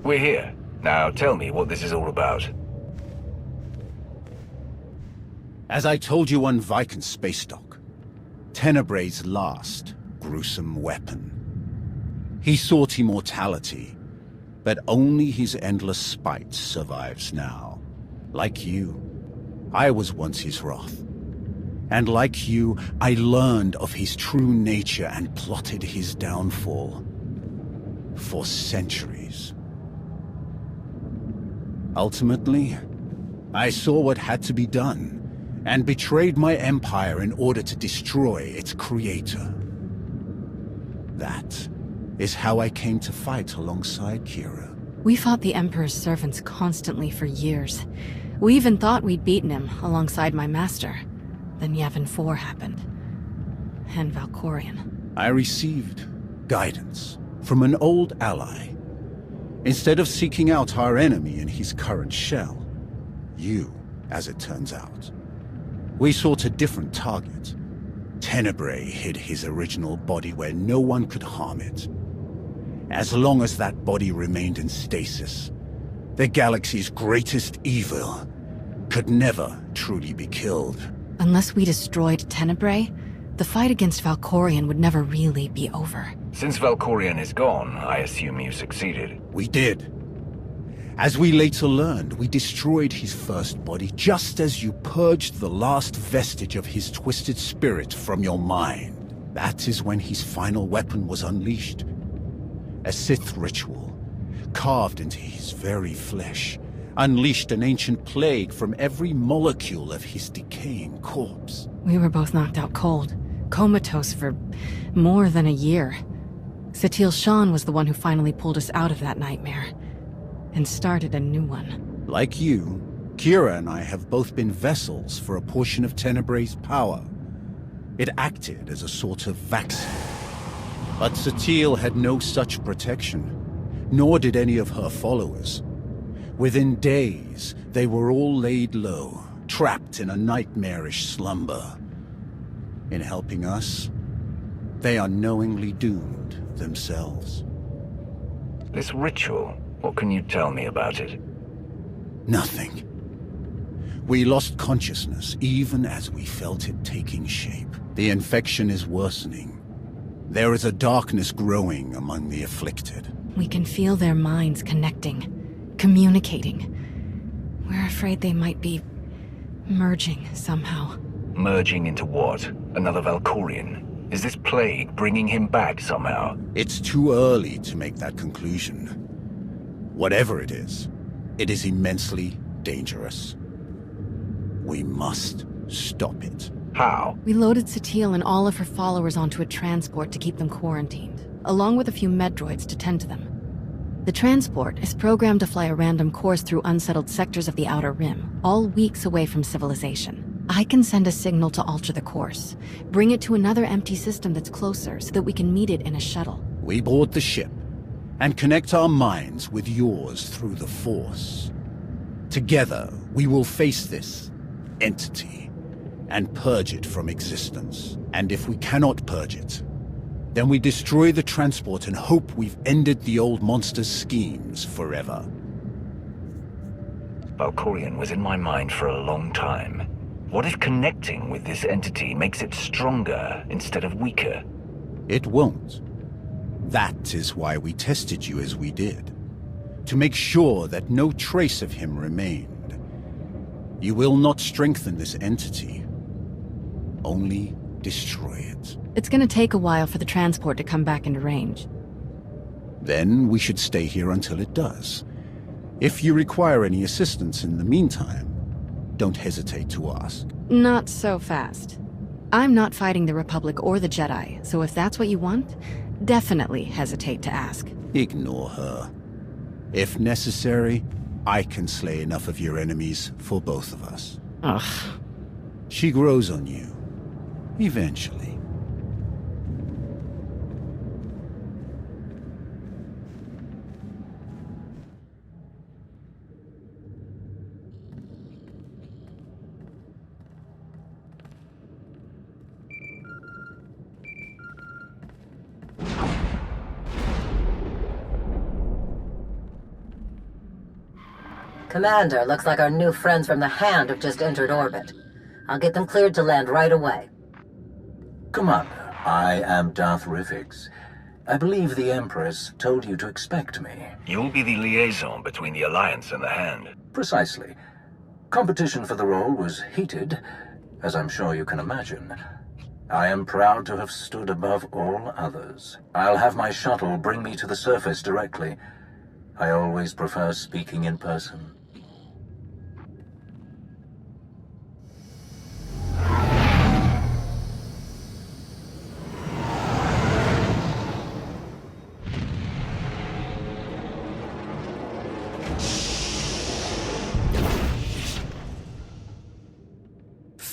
We're here. Now tell me what this is all about. As I told you on Viking's space dock, Tenebray's last gruesome weapon. He sought immortality, but only his endless spite survives now. Like you, I was once his wrath. And like you, I learned of his true nature and plotted his downfall. For centuries. Ultimately, I saw what had to be done, and betrayed my empire in order to destroy its creator. That is how I came to fight alongside Kira. We fought the Emperor's servants constantly for years. We even thought we'd beaten him alongside my master. Then Yavin 4 happened. And Valkorion. I received guidance from an old ally. Instead of seeking out our enemy in his current shell, you, as it turns out, we sought a different target. Tenebray hid his original body where no one could harm it. As long as that body remained in stasis, the galaxy's greatest evil could never truly be killed. Unless we destroyed Tenebray, the fight against Valkorion would never really be over. Since Valkorion is gone, I assume you succeeded. We did. As we later learned, we destroyed his first body just as you purged the last vestige of his twisted spirit from your mind. That is when his final weapon was unleashed. A Sith ritual, carved into his very flesh, unleashed an ancient plague from every molecule of his decaying corpse. We were both knocked out cold, comatose for more than a year. Satil Shan was the one who finally pulled us out of that nightmare, and started a new one. Like you, Kira and I have both been vessels for a portion of Tenebray's power. It acted as a sort of vaccine. But Satil had no such protection, nor did any of her followers. Within days, they were all laid low, trapped in a nightmarish slumber. In helping us, they are knowingly doomed themselves. This ritual, what can you tell me about it? Nothing. We lost consciousness even as we felt it taking shape. The infection is worsening. There is a darkness growing among the afflicted. We can feel their minds connecting, communicating. We're afraid they might be merging somehow. Merging into what? Another Valkorion? Is this plague bringing him back somehow? It's too early to make that conclusion. Whatever it is immensely dangerous. We must stop it. How? We loaded Satil and all of her followers onto a transport to keep them quarantined, along with a few medroids to tend to them. The transport is programmed to fly a random course through unsettled sectors of the Outer Rim, all weeks away from civilization. I can send a signal to alter the course, bring it to another empty system that's closer so that we can meet it in a shuttle. We board the ship and connect our minds with yours through the Force. Together, we will face this entity and purge it from existence. And if we cannot purge it, then we destroy the transport and hope we've ended the old monster's schemes forever. Valkorion was in my mind for a long time. What if connecting with this entity makes it stronger instead of weaker? It won't. That is why we tested you as we did. To make sure that no trace of him remained. You will not strengthen this entity. Only destroy it. It's gonna take a while for the transport to come back into range. Then we should stay here until it does. If you require any assistance in the meantime, don't hesitate to ask. Not so fast. I'm not fighting the Republic or the Jedi, so if that's what you want, definitely hesitate to ask. Ignore her. If necessary, I can slay enough of your enemies for both of us. Ugh. She grows on you. Eventually. Commander, looks like our new friends from the Hand have just entered orbit. I'll get them cleared to land right away. Commander, I am Darth Rivix. I believe the Empress told you to expect me. You'll be the liaison between the Alliance and the Hand. Precisely. Competition for the role was heated, as I'm sure you can imagine. I am proud to have stood above all others. I'll have my shuttle bring me to the surface directly. I always prefer speaking in person.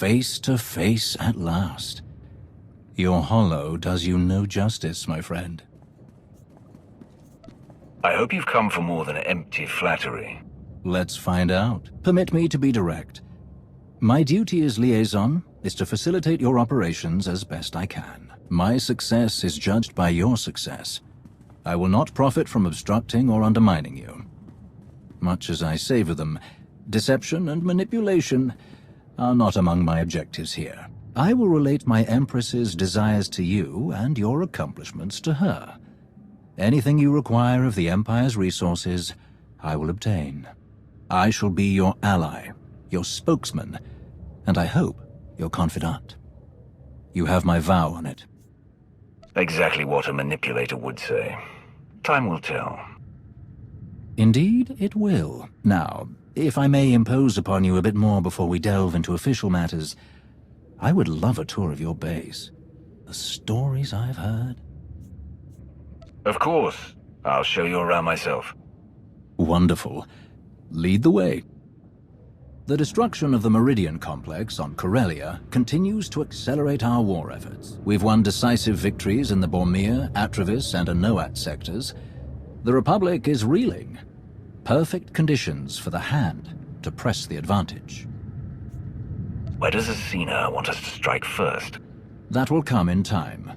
Face to face at last. Your holo does you no justice, my friend. I hope you've come for more than empty flattery. Let's find out. Permit me to be direct. My duty as liaison is to facilitate your operations as best I can. My success is judged by your success. I will not profit from obstructing or undermining you. Much as I savor them, deception and manipulation are not among my objectives here. I will relate my Empress's desires to you and your accomplishments to her. Anything you require of the Empire's resources, I will obtain. I shall be your ally, your spokesman, and I hope your confidant. You have my vow on it. Exactly what a manipulator would say. Time will tell. Indeed, it will. Now, if I may impose upon you a bit more before we delve into official matters, I would love a tour of your base. The stories I've heard. Of course. I'll show you around myself. Wonderful. Lead the way. The destruction of the Meridian Complex on Corellia continues to accelerate our war efforts. We've won decisive victories in the Bormir, Atravis, and Anoat sectors. The Republic is reeling. Perfect conditions for the Hand to press the advantage. Where does Asina want us to strike first? That will come in time.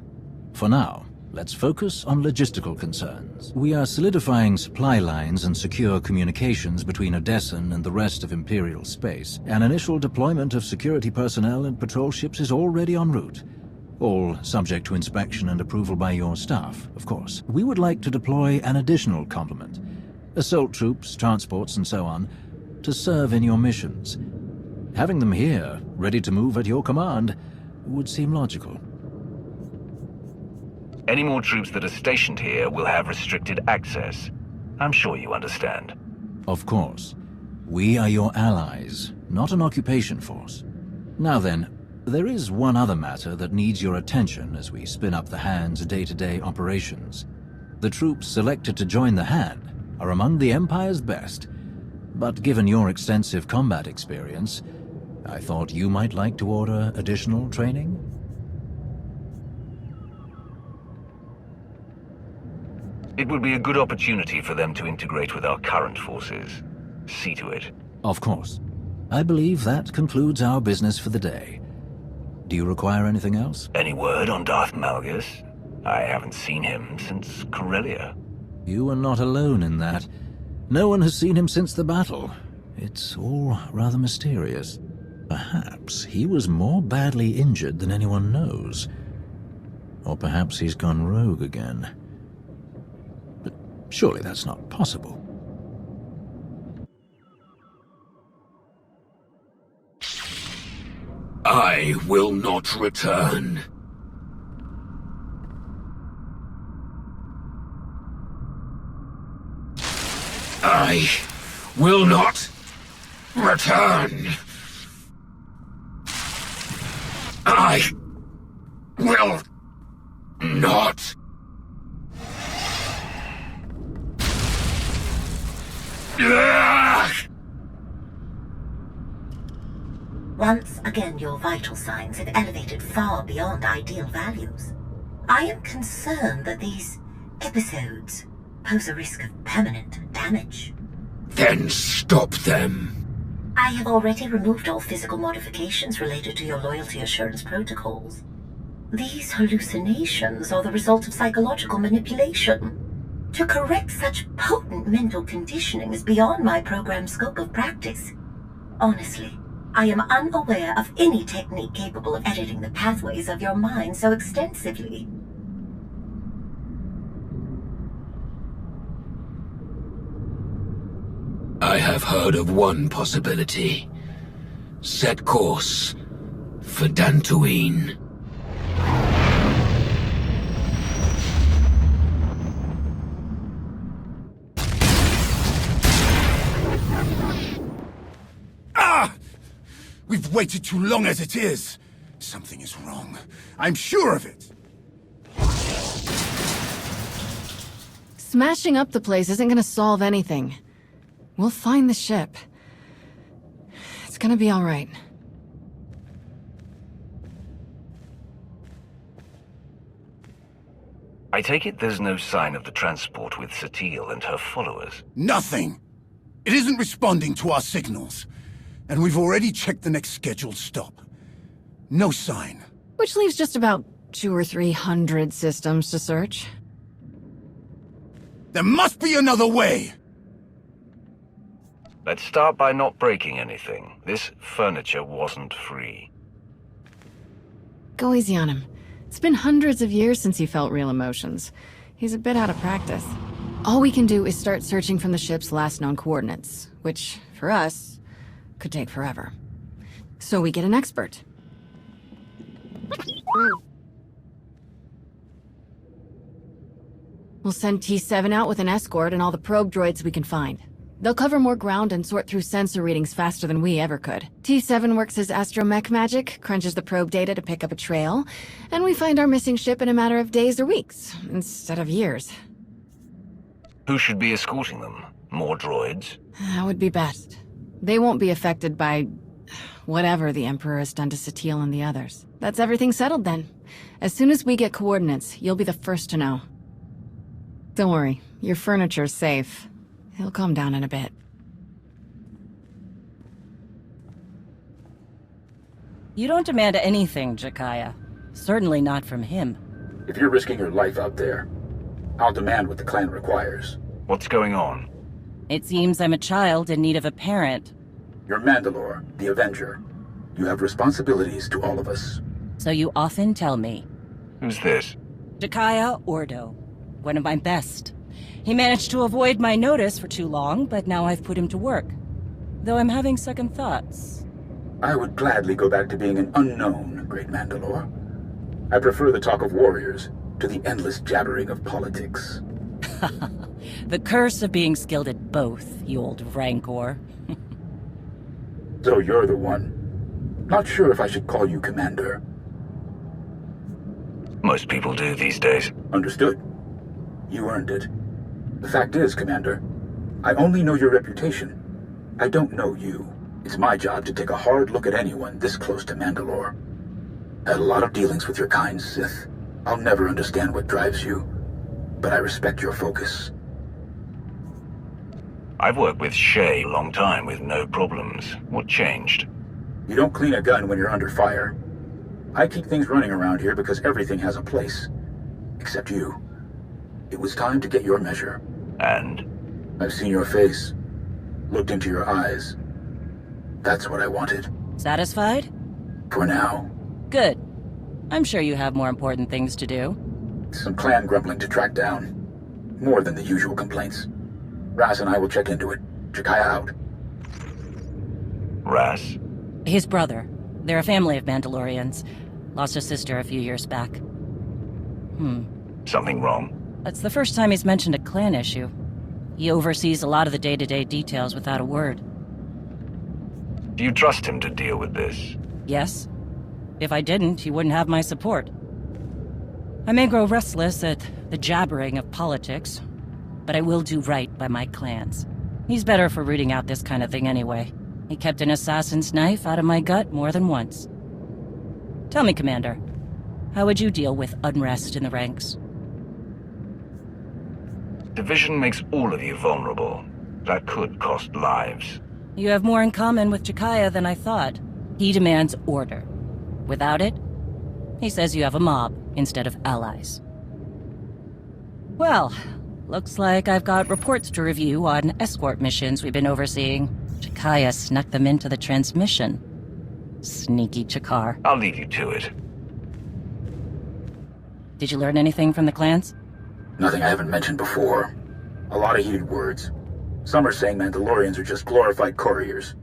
For now, let's focus on logistical concerns. We are solidifying supply lines and secure communications between Odessen and the rest of Imperial space. An initial deployment of security personnel and patrol ships is already en route. All subject to inspection and approval by your staff, of course. We would like to deploy an additional complement. Assault troops, transports, and so on, to serve in your missions. Having them here, ready to move at your command, would seem logical. Any more troops that are stationed here will have restricted access. I'm sure you understand. Of course. We are your allies, not an occupation force. Now then, there is one other matter that needs your attention as we spin up the Hand's day-to-day operations. The troops selected to join the Hand are among the Empire's best, but given your extensive combat experience, I thought you might like to order additional training? It would be a good opportunity for them to integrate with our current forces. See to it. Of course. I believe that concludes our business for the day. Do you require anything else? Any word on Darth Malgus? I haven't seen him since Corellia. You are not alone in that. No one has seen him since the battle. It's all rather mysterious. Perhaps he was more badly injured than anyone knows. Or perhaps he's gone rogue again. But surely that's not possible. I will not return. I will not return. I will not. Once again, your vital signs have elevated far beyond ideal values. I am concerned that these episodes pose a risk of permanent damage. Then stop them. I have already removed all physical modifications related to your loyalty assurance protocols. These hallucinations are the result of psychological manipulation. To correct such potent mental conditioning is beyond my program's scope of practice. Honestly, I am unaware of any technique capable of editing the pathways of your mind so extensively. I have heard of one possibility. Set course for Dantooine. We've waited too long as it is. Something is wrong. I'm sure of it. Smashing up the place isn't gonna solve anything. We'll find the ship. It's gonna be all right. I take it there's no sign of the transport with SWTOR and her followers? Nothing. It isn't responding to our signals. And we've already checked the next scheduled stop. No sign. Which leaves just about 200 or 300 systems to search. There must be another way! Let's start by not breaking anything. This furniture wasn't free. Go easy on him. It's been hundreds of years since he felt real emotions. He's a bit out of practice. All we can do is start searching from the ship's last known coordinates, which, for us, could take forever. So we get an expert. We'll send T7 out with an escort and all the probe droids we can find. They'll cover more ground and sort through sensor readings faster than we ever could. T7 works his astromech magic, crunches the probe data to pick up a trail, and we find our missing ship in a matter of days or weeks, instead of years. Who should be escorting them? More droids? That would be best. They won't be affected by whatever the Emperor has done to SWTOR and the others. That's everything settled then. As soon as we get coordinates, you'll be the first to know. Don't worry, your furniture's safe. He'll calm down in a bit. You don't demand anything, Jakaya. Certainly not from him. If you're risking your life out there, I'll demand what the clan requires. What's going on? It seems I'm a child in need of a parent. You're Mandalore, the Avenger. You have responsibilities to all of us. So you often tell me. Who's this? Jakaya Ordo. One of my best. He managed to avoid my notice for too long, but now I've put him to work. Though I'm having second thoughts. I would gladly go back to being an unknown, Great Mandalore. I prefer the talk of warriors to the endless jabbering of politics. The curse of being skilled at both, you old rancor. So you're the one. Not sure if I should call you Commander. Most people do these days. Understood. You earned it. The fact is, Commander, I only know your reputation. I don't know you. It's my job to take a hard look at anyone this close to Mandalore. Had a lot of dealings with your kind, Sith. I'll never understand what drives you, but I respect your focus. I've worked with Shay a long time with no problems. What changed? You don't clean a gun when you're under fire. I keep things running around here because everything has a place. Except you. It was time to get your measure. And? I've seen your face. Looked into your eyes. That's what I wanted. Satisfied? For now. Good. I'm sure you have more important things to do. Some clan grumbling to track down. More than the usual complaints. Ras and I will check into it. Jakaya out. Ras? His brother. They're a family of Mandalorians. Lost a sister a few years back. Something wrong? That's the first time he's mentioned a clan issue. He oversees a lot of the day-to-day details without a word. Do you trust him to deal with this? Yes. If I didn't, he wouldn't have my support. I may grow restless at the jabbering of politics, but I will do right by my clans. He's better for rooting out this kind of thing anyway. He kept an assassin's knife out of my gut more than once. Tell me, Commander, how would you deal with unrest in the ranks? Division makes all of you vulnerable. That could cost lives. You have more in common with Jakaya than I thought. He demands order. Without it, he says you have a mob instead of allies. Well, Looks like I've got reports to review on escort missions we've been overseeing. Chikaya snuck them into the transmission. Sneaky Chikar. I'll leave you to it. Did you learn anything from the clans? Nothing I haven't mentioned before. A lot of heated words. Some are saying Mandalorians are just glorified couriers.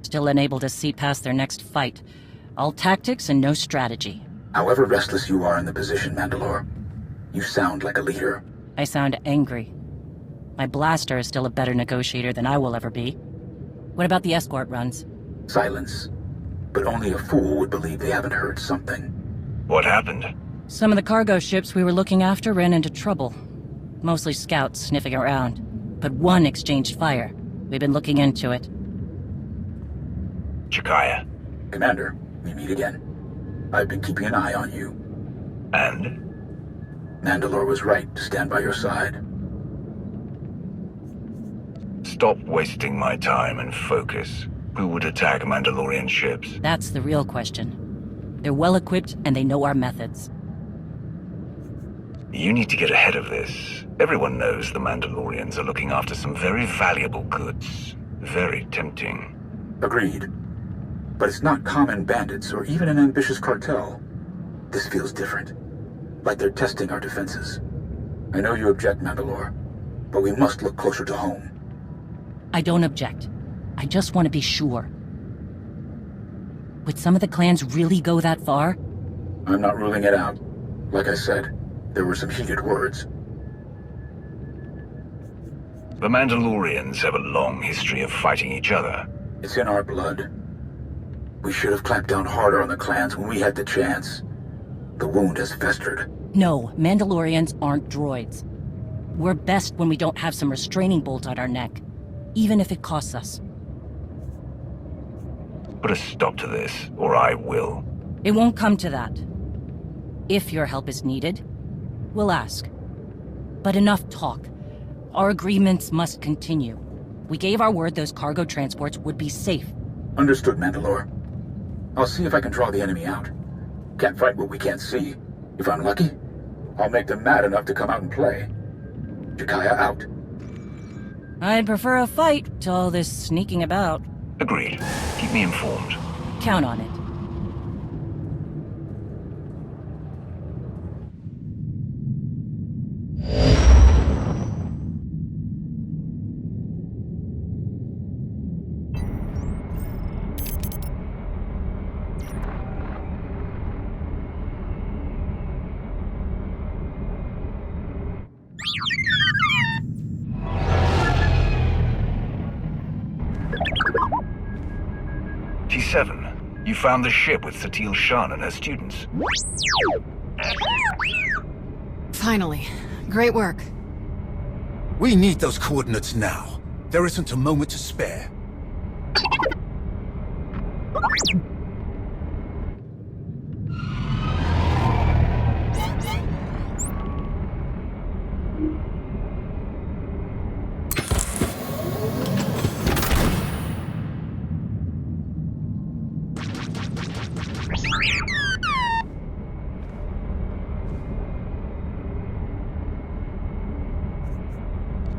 Still unable to see past their next fight. All tactics and no strategy. However restless you are in the position, Mandalore, you sound like a leader. I sound angry. My blaster is still a better negotiator than I will ever be. What about the escort runs? Silence. But only a fool would believe they haven't heard something. What happened? Some of the cargo ships we were looking after ran into trouble. Mostly scouts sniffing around. But one exchanged fire. We've been looking into it. Chikaya. Commander, we meet again. I've been keeping an eye on you. And? Mandalore was right to stand by your side. Stop wasting my time and focus. Who would attack Mandalorian ships? That's the real question. They're well equipped and they know our methods. You need to get ahead of this. Everyone knows the Mandalorians are looking after some very valuable goods. Very tempting. Agreed. But it's not common bandits or even an ambitious cartel. This feels different. Like they're testing our defenses. I know you object, Mandalore, but we must look closer to home. I don't object. I just want to be sure. Would some of the clans really go that far? I'm not ruling it out. Like I said, there were some heated words. The Mandalorians have a long history of fighting each other. It's in our blood. We should have clamped down harder on the clans when we had the chance. The wound has festered. No, Mandalorians aren't droids. We're best when we don't have some restraining bolt on our neck, even if it costs us. Put a stop to this, or I will. It won't come to that. If your help is needed, we'll ask. But enough talk. Our agreements must continue. We gave our word those cargo transports would be safe. Understood, Mandalore. I'll see if I can draw the enemy out. Can't fight what we can't see. If I'm lucky, I'll make them mad enough to come out and play. Chikaya out. I'd prefer a fight to all this sneaking about. Agreed. Keep me informed. Count on it. T7, you found the ship with Satil Shan and her students. Finally. Great work. We need those coordinates now. There isn't a moment to spare.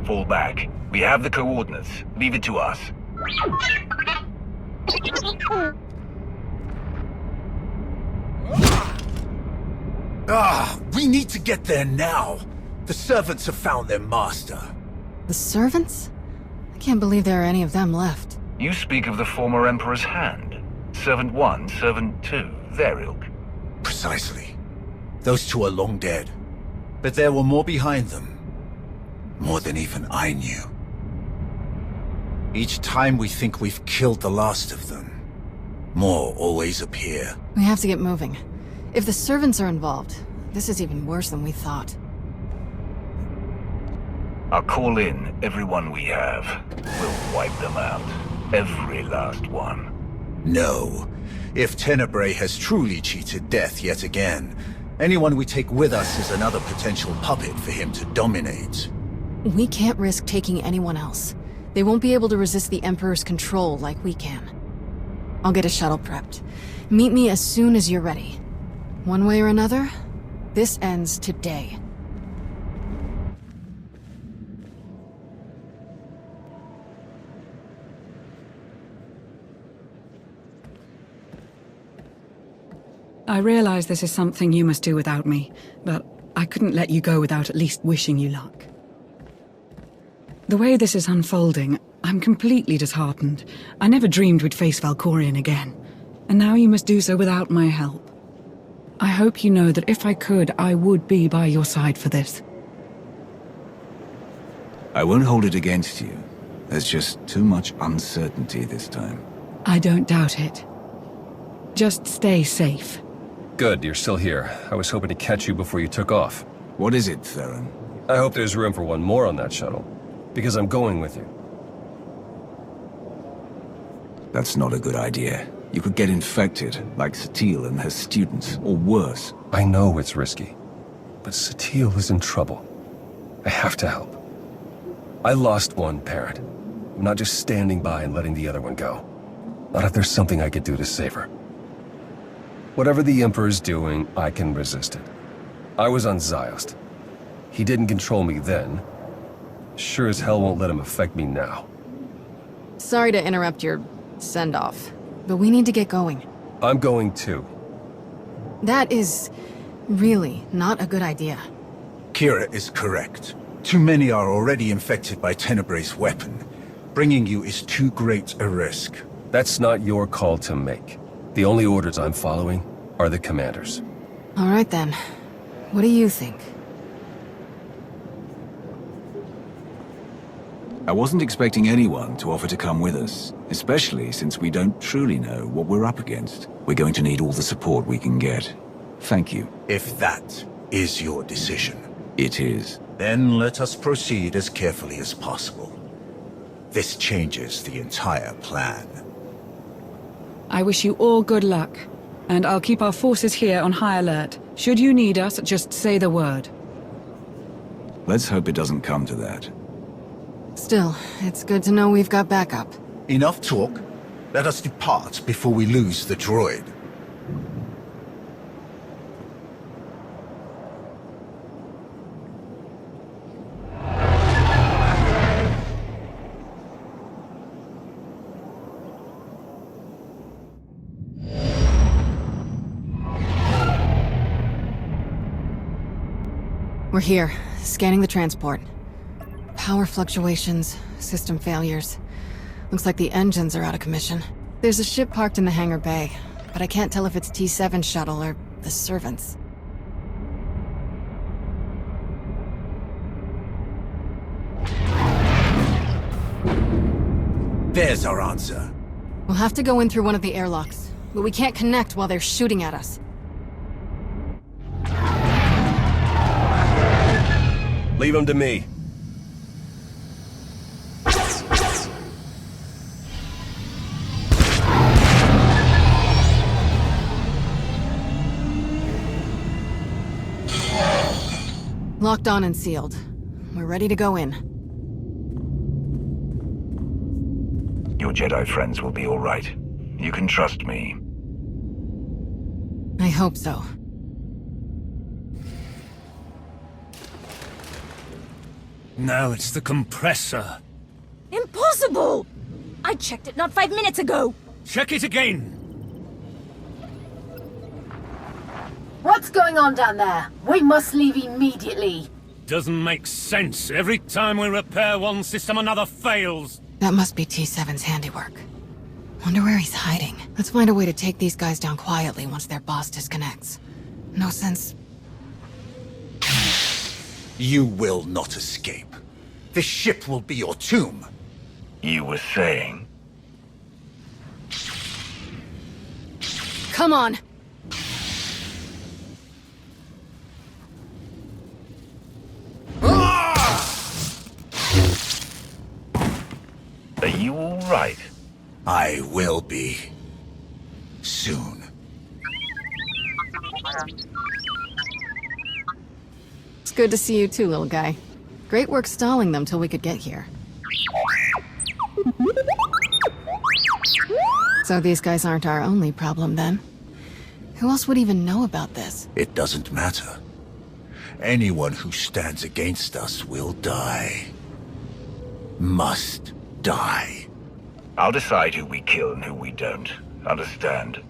Fall back. We have the coordinates. Leave it to us. We need to get there now. The servants have found their master. The servants? I can't believe there are any of them left. You speak of the former Emperor's hand. Servant 1, Servant 2, their ilk. Precisely. Those two are long dead. But there were more behind them. More than even I knew. Each time we think we've killed the last of them, more always appear. We have to get moving. If the servants are involved, this is even worse than we thought. I'll call in everyone we have. We'll wipe them out. Every last one. No. If Tenebrae has truly cheated death yet again, anyone we take with us is another potential puppet for him to dominate. We can't risk taking anyone else. They won't be able to resist the Emperor's control like we can. I'll get a shuttle prepped. Meet me as soon as you're ready. One way or another, this ends today. I realize this is something you must do without me, but I couldn't let you go without at least wishing you luck. The way this is unfolding, I'm completely disheartened. I never dreamed we'd face Valkorion again, and now you must do so without my help. I hope you know that if I could, I would be by your side for this. I won't hold it against you. There's just too much uncertainty this time. I don't doubt it. Just stay safe. Good, you're still here. I was hoping to catch you before you took off. What is it, Theron? I hope there's room for one more on that shuttle, because I'm going with you. That's not a good idea. You could get infected, like SWTOR and her students, or worse. I know it's risky, but SWTOR is in trouble. I have to help. I lost one parent. I'm not just standing by and letting the other one go. Not if there's something I could do to save her. Whatever the Emperor's doing, I can resist it. I was on Ziost. He didn't control me then. Sure as hell won't let him affect me now. Sorry to interrupt your send-off, but we need to get going. I'm going too. That is really not a good idea. Kira is correct. Too many are already infected by Tenebrae's weapon. Bringing you is too great a risk. That's not your call to make. The only orders I'm following are the commander's. All right then. What do you think? I wasn't expecting anyone to offer to come with us, especially since we don't truly know what we're up against. We're going to need all the support we can get. Thank you. If that is your decision. It is. Then let us proceed as carefully as possible. This changes the entire plan. I wish you all good luck, and I'll keep our forces here on high alert. Should you need us, just say the word. Let's hope it doesn't come to that. Still, it's good to know we've got backup. Enough talk. Let us depart before we lose the droid. We're here, scanning the transport. Power fluctuations, system failures. Looks like the engines are out of commission. There's a ship parked in the hangar bay, but I can't tell if it's T7's shuttle or the servants. There's our answer. We'll have to go in through one of the airlocks, but we can't connect while they're shooting at us. Leave him to me. Locked on and sealed. We're ready to go in. Your Jedi friends will be all right. You can trust me. I hope so. Now it's the compressor. Impossible! I checked it not 5 minutes ago. Check it again. What's going on down there? We must leave immediately. Doesn't make sense. Every time we repair one system, another fails. That must be T7's handiwork. Wonder where he's hiding. Let's find a way to take these guys down quietly once their boss disconnects. No sense... You will not escape. This ship will be your tomb. You were saying? Come on! Are you all right? I will be. Soon. It's good to see you too, little guy. Great work stalling them till we could get here. So these guys aren't our only problem then? Who else would even know about this? It doesn't matter. Anyone who stands against us will die. Must die. I'll decide who we kill and who we don't. Understand?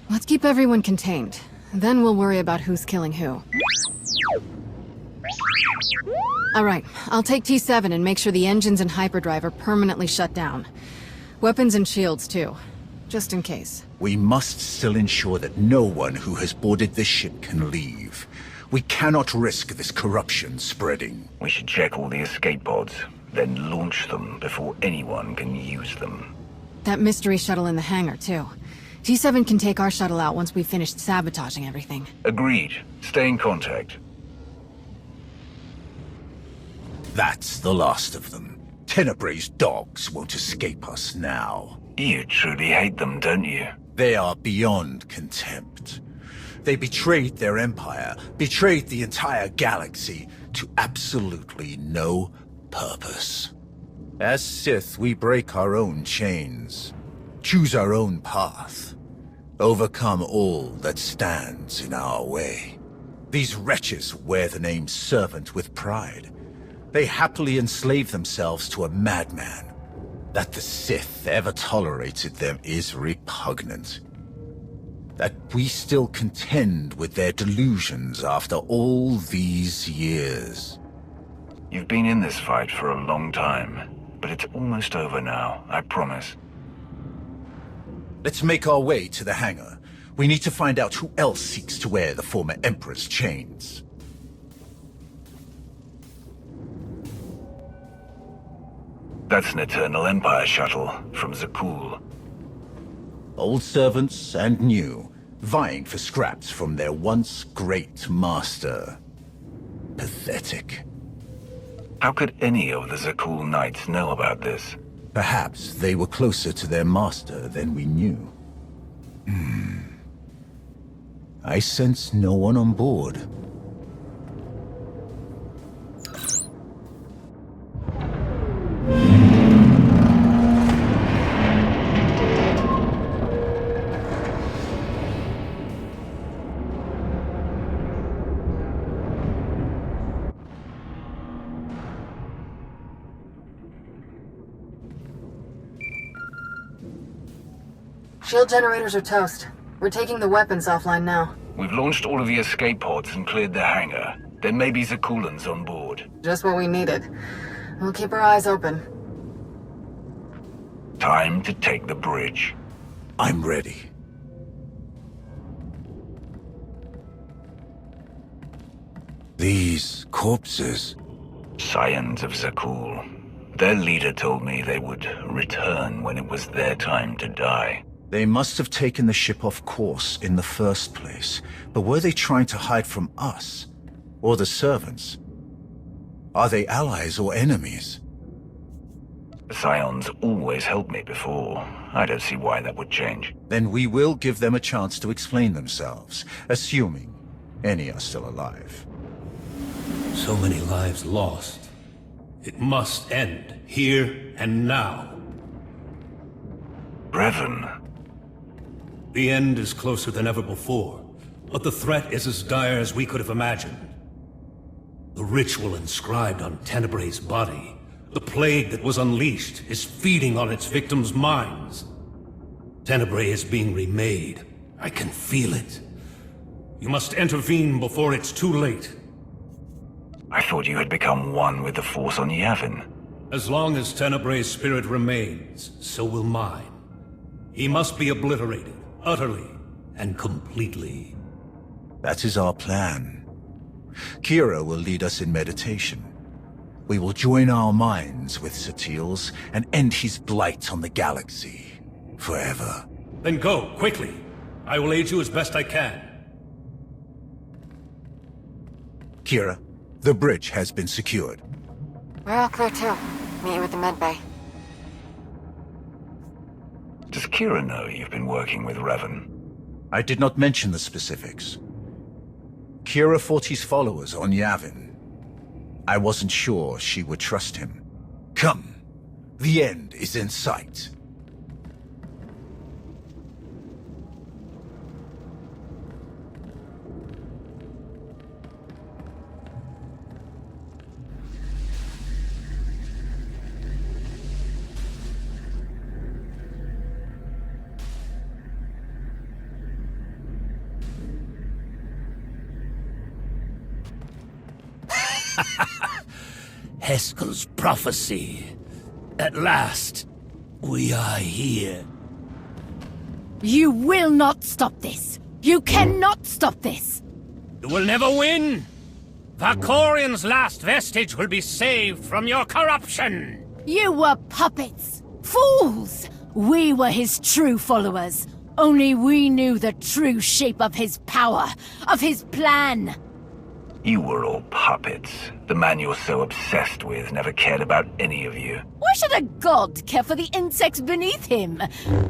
Let's keep everyone contained. Then we'll worry about who's killing who. Alright, I'll take T7 and make sure the engines and hyperdrive are permanently shut down. Weapons and shields, too. Just in case. We must still ensure that no one who has boarded this ship can leave. We cannot risk this corruption spreading. We should check all the escape pods, then launch them before anyone can use them. That mystery shuttle in the hangar, too. T7 can take our shuttle out once we've finished sabotaging everything. Agreed. Stay in contact. That's the last of them. Tenebrae's dogs won't escape us now. You truly hate them, don't you? They are beyond contempt. They betrayed their empire, betrayed the entire galaxy, to absolutely no purpose. As Sith, we break our own chains, choose our own path, overcome all that stands in our way. These wretches wear the name Servant with pride. They happily enslave themselves to a madman. That the Sith ever tolerated them is repugnant. That we still contend with their delusions after all these years. You've been in this fight for a long time, but it's almost over now, I promise. Let's make our way to the hangar. We need to find out who else seeks to wear the former Emperor's chains. That's an Eternal Empire shuttle from Zakul. Old servants and new, vying for scraps from their once great master. Pathetic. How could any of the Zakul Knights know about this? Perhaps they were closer to their master than we knew. I sense no one on board. Shield generators are toast. We're taking the weapons offline now. We've launched all of the escape pods and cleared the hangar. There may be Zakulans on board. Just what we needed. We'll keep our eyes open. Time to take the bridge. I'm ready. These corpses... Scions of Zakul. Their leader told me they would return when it was their time to die. They must have taken the ship off course in the first place. But were they trying to hide from us? Or the servants? Are they allies or enemies? The Scions always helped me before. I don't see why that would change. Then we will give them a chance to explain themselves, assuming any are still alive. So many lives lost. It must end, here and now. Revan. The end is closer than ever before, but the threat is as dire as we could have imagined. The ritual inscribed on Tenebrae's body, the plague that was unleashed, is feeding on its victims' minds. Tenebrae is being remade. I can feel it. You must intervene before it's too late. I thought you had become one with the Force on Yavin. As long as Tenebrae's spirit remains, so will mine. He must be obliterated, utterly and completely. That is our plan. Kira will lead us in meditation. We will join our minds with Sathiel's and end his blight on the galaxy. Forever. Then go, quickly. I will aid you as best I can. Kira, the bridge has been secured. We're all clear too. Meet you at the med bay. Does Kira know you've been working with Revan? I did not mention the specifics. Kira fought his followers on Yavin. I wasn't sure she would trust him. Come. The end is in sight. Heskel's prophecy. At last, we are here. You will not stop this! You cannot stop this! You will never win! Valkorian's last vestige will be saved from your corruption! You were puppets! Fools! We were his true followers. Only we knew the true shape of his power, of his plan. You were all puppets. The man you're so obsessed with never cared about any of you. Why should a god care for the insects beneath him?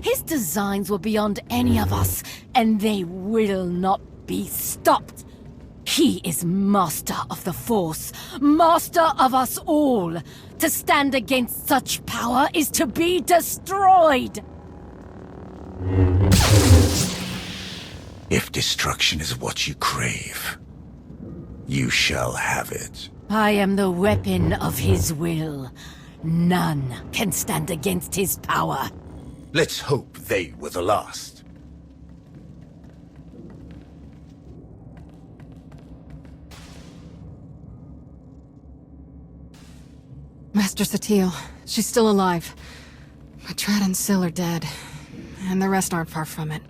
His designs were beyond any of us, and they will not be stopped. He is master of the Force, master of us all. To stand against such power is to be destroyed. If destruction is what you crave, you shall have it. I am the weapon of his will. None can stand against his power. Let's hope they were the last. Master Satil, she's still alive. But Trad and Syl are dead, and the rest aren't far from it.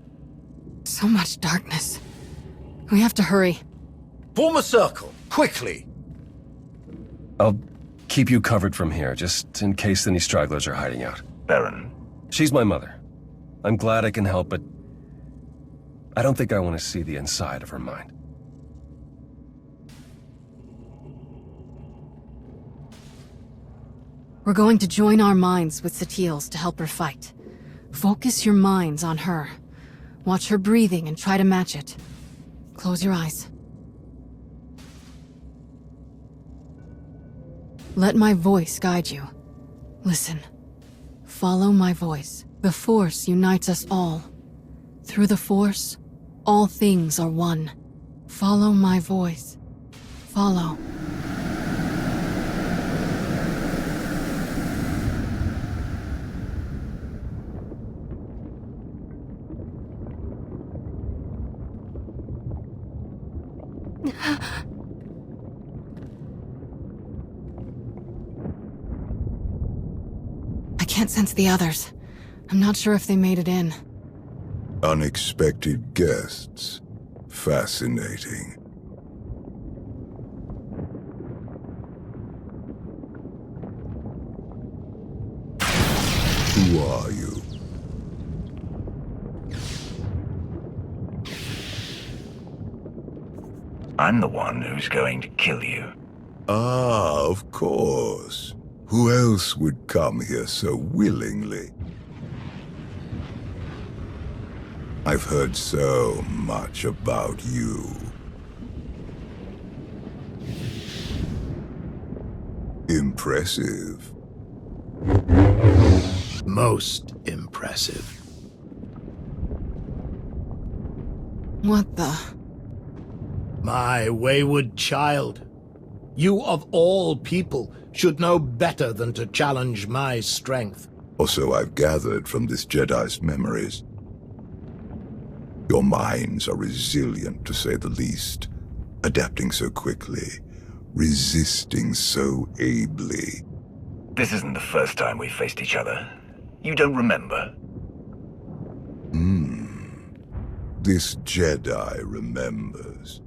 So much darkness. We have to hurry. Form a circle, quickly! I'll keep you covered from here, just in case any stragglers are hiding out. Baron. She's my mother. I'm glad I can help, but I don't think I want to see the inside of her mind. We're going to join our minds with Satil's to help her fight. Focus your minds on her. Watch her breathing and try to match it. Close your eyes. Let my voice guide you. Listen. Follow my voice. The Force unites us all. Through the Force, all things are one. Follow my voice. Follow. I can't sense the others. I'm not sure if they made it in. Unexpected guests. Fascinating. Who are you? I'm the one who's going to kill you. Ah, of course. Who else would come here so willingly? I've heard so much about you. Impressive. Most impressive. What the? My wayward child. You of all people should know better than to challenge my strength. Also, I've gathered from this Jedi's memories. Your minds are resilient, to say the least. Adapting so quickly. Resisting so ably. This isn't the first time we've faced each other. You don't remember? This Jedi remembers.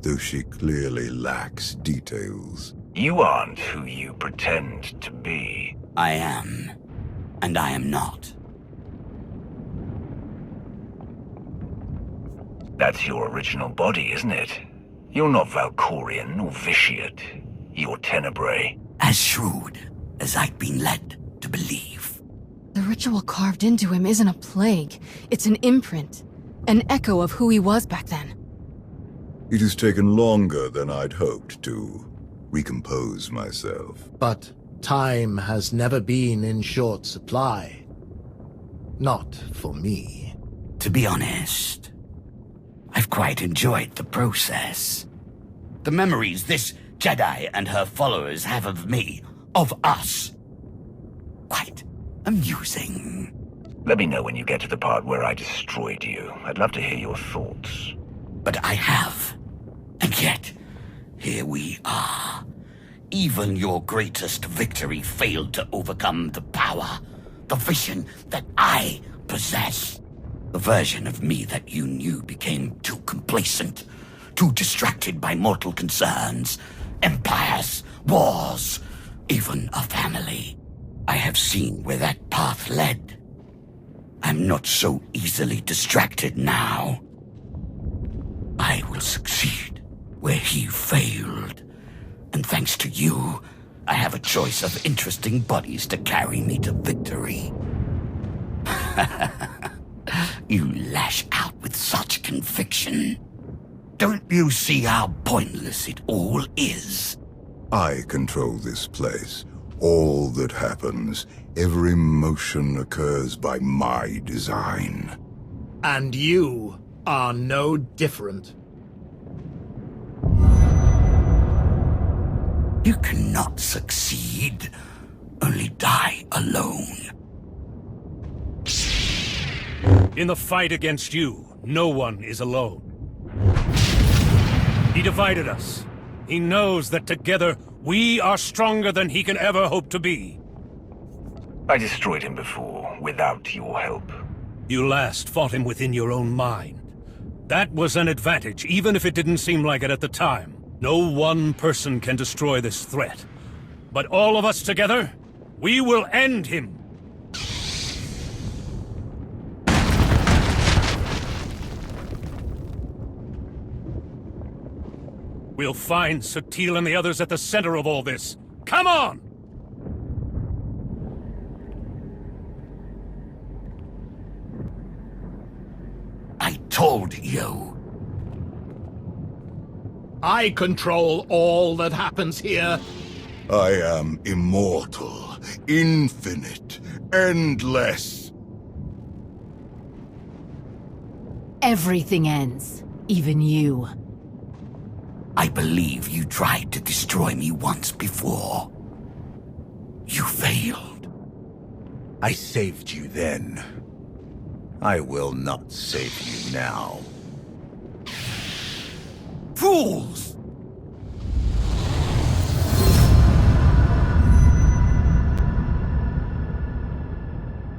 Though she clearly lacks details. You aren't who you pretend to be. I am. And I am not. That's your original body, isn't it? You're not Valkorian or Vitiate. You're Tenebrae. As shrewd as I've been led to believe. The ritual carved into him isn't a plague. It's an imprint. An echo of who he was back then. It has taken longer than I'd hoped to recompose myself. But time has never been in short supply. Not for me. To be honest, I've quite enjoyed the process. The memories this Jedi and her followers have of me, of us. Quite amusing. Let me know when you get to the part where I destroyed you. I'd love to hear your thoughts. But I have. And yet, here we are. Even your greatest victory failed to overcome the power, the vision that I possess. The version of me that you knew became too complacent, too distracted by mortal concerns, empires, wars, even a family. I have seen where that path led. I'm not so easily distracted now. I will succeed where he failed. And thanks to you, I have a choice of interesting buddies to carry me to victory. You lash out with such conviction. Don't you see how pointless it all is? I control this place. All that happens, every motion occurs by my design. And you are no different. You cannot succeed, only die alone. In the fight against you, no one is alone. He divided us. He knows that together, we are stronger than he can ever hope to be. I destroyed him before, without your help. You last fought him within your own mind. That was an advantage, even if it didn't seem like it at the time. No one person can destroy this threat. But all of us together, we will end him. We'll find SWTOR and the others at the center of all this. Come on! I told you. I control all that happens here. I am immortal, infinite, endless. Everything ends. Even you. I believe you tried to destroy me once before. You failed. I saved you then. I will not save you now. Fools!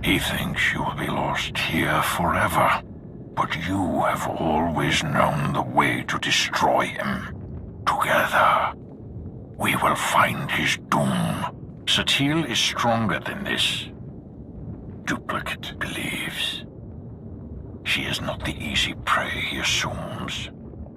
He thinks you will be lost here forever, but you have always known the way to destroy him. Together, we will find his doom. SWTOR is stronger than this. Duplicate believes. She is not the easy prey he assumes.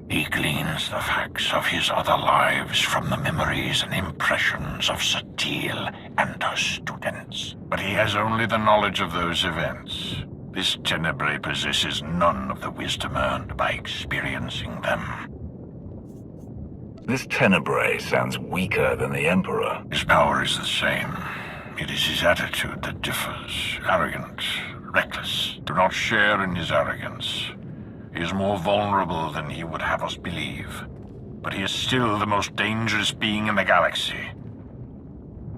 He gleans the facts of his other lives from the memories and impressions of SWTOR and her students. But he has only the knowledge of those events. This Tenebrae possesses none of the wisdom earned by experiencing them. This Tenebrae sounds weaker than the Emperor. His power is the same. It is his attitude that differs. Arrogant, reckless. Do not share in his arrogance. He is more vulnerable than he would have us believe. But he is still the most dangerous being in the galaxy.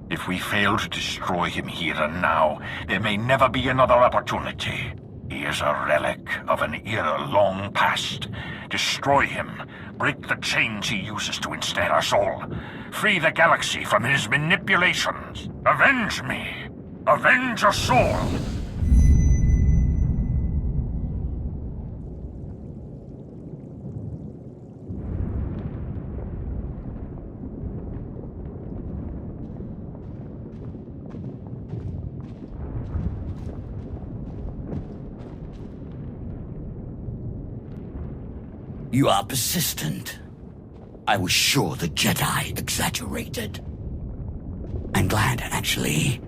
If we fail to destroy him here and now, there may never be another opportunity. He is a relic of an era long past. Destroy him. Break the chains he uses to ensnare us all. Free the galaxy from his manipulations. Avenge me. Avenge us all. You are persistent. I was sure the Jedi exaggerated. I'm glad, actually.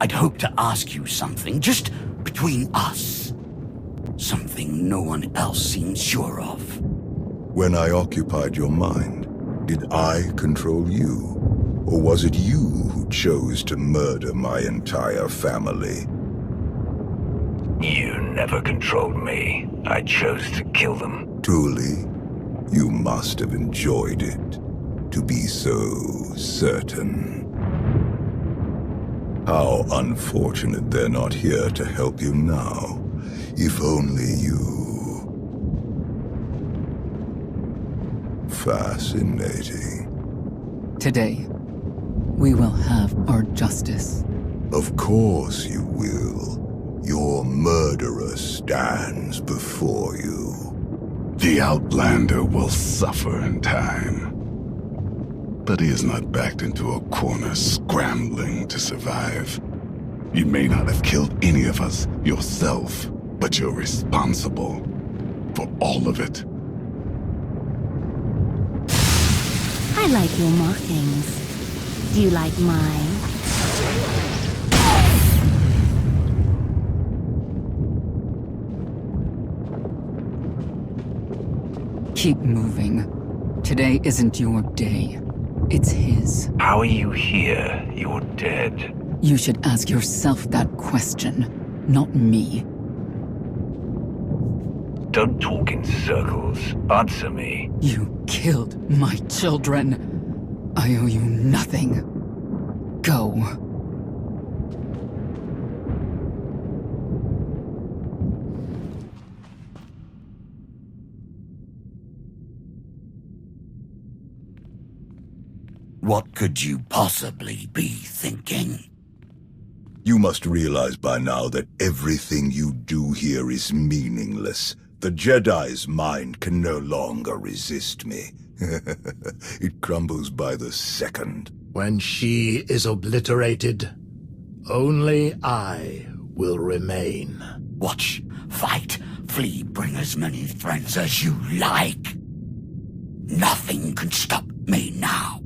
I'd hoped to ask you something, just between us. Something no one else seems sure of. When I occupied your mind, did I control you? Or was it you who chose to murder my entire family? You never controlled me. I chose to kill them. Truly, you must have enjoyed it, to be so certain. How unfortunate they're not here to help you now. If only you... Fascinating. Today, we will have our justice. Of course you will. Your murderer stands before you. The Outlander will suffer in time. But he is not backed into a corner scrambling to survive. You may not have killed any of us yourself, but you're responsible for all of it. I like your mockings. Do you like mine? Keep moving. Today isn't your day. It's his. How are you here? You're dead. You should ask yourself that question, not me. Don't talk in circles. Answer me. You killed my children. I owe you nothing. Go. What could you possibly be thinking? You must realize by now that everything you do here is meaningless. The Jedi's mind can no longer resist me. It crumbles by the second. When she is obliterated, only I will remain. Watch, fight, flee, bring as many friends as you like. Nothing can stop me now.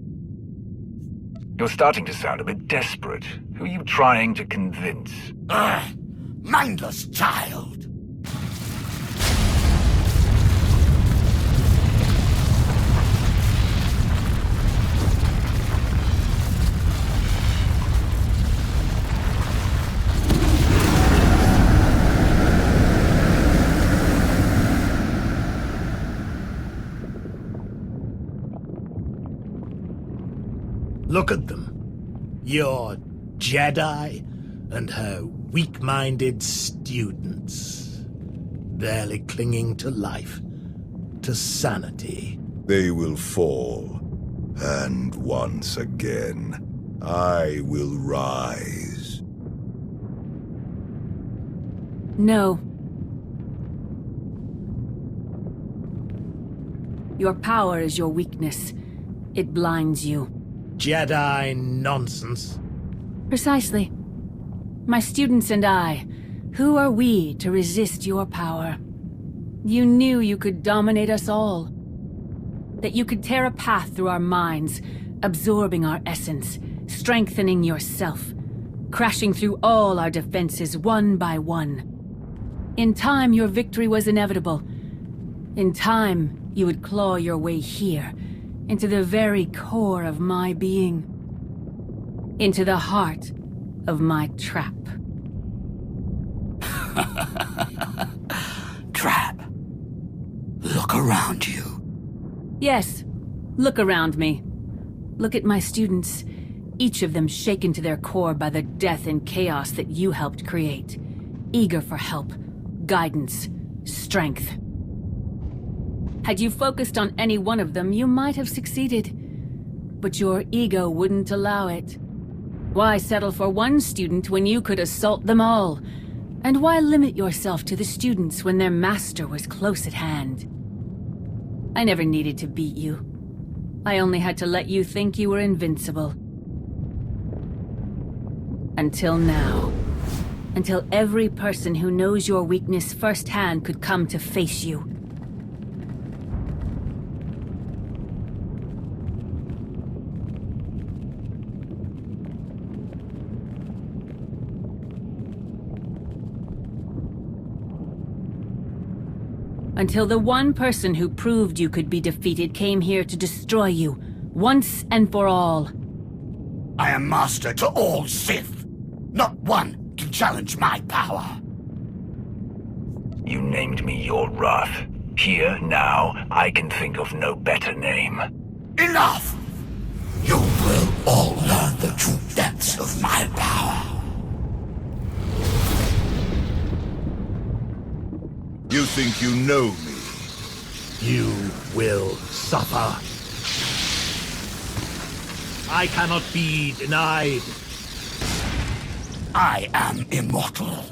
You're starting to sound a bit desperate. Who are you trying to convince? Mindless child. Look at them. Your Jedi and her weak-minded students. Barely clinging to life, to sanity. They will fall. And once again, I will rise. No. Your power is your weakness. It blinds you. Jedi nonsense. Precisely. My students and I, who are we to resist your power? You knew you could dominate us all. That you could tear a path through our minds, absorbing our essence, strengthening yourself, crashing through all our defenses one by one. In time, your victory was inevitable. In time, you would claw your way here, into the very core of my being. Into the heart of my trap. Trap? Look around you. Yes, look around me. Look at my students, each of them shaken to their core by the death and chaos that you helped create. Eager for help, guidance, strength. Had you focused on any one of them, you might have succeeded. But your ego wouldn't allow it. Why settle for one student when you could assault them all? And why limit yourself to the students when their master was close at hand? I never needed to beat you. I only had to let you think you were invincible. Until now. Until every person who knows your weakness firsthand could come to face you. Until the one person who proved you could be defeated came here to destroy you, once and for all. I am master to all Sith. Not one can challenge my power. You named me your wrath. Here, now, I can think of no better name. Enough! You will all learn the true depths of my power. You think you know me? You will suffer. I cannot be denied. I am immortal.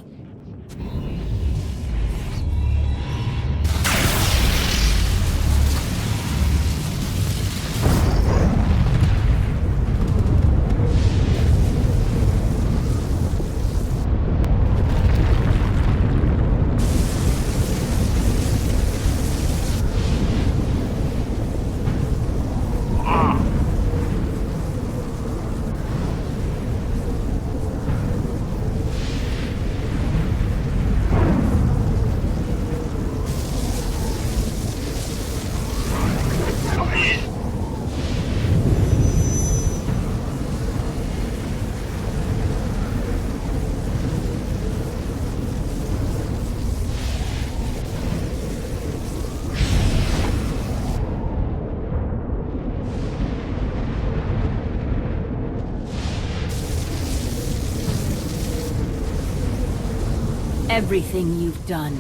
Everything you've done.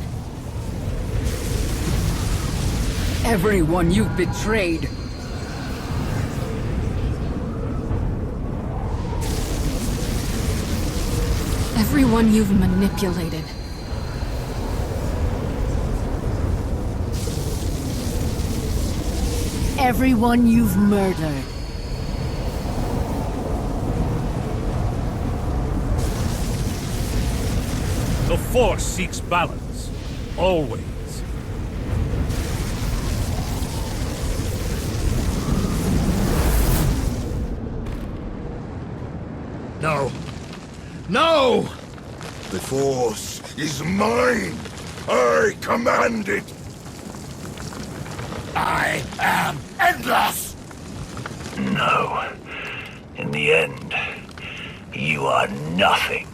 Everyone you've betrayed. Everyone you've manipulated. Everyone you've murdered. The Force seeks balance. Always. No. No! The Force is mine! I command it! I am endless! No. In the end, you are nothing.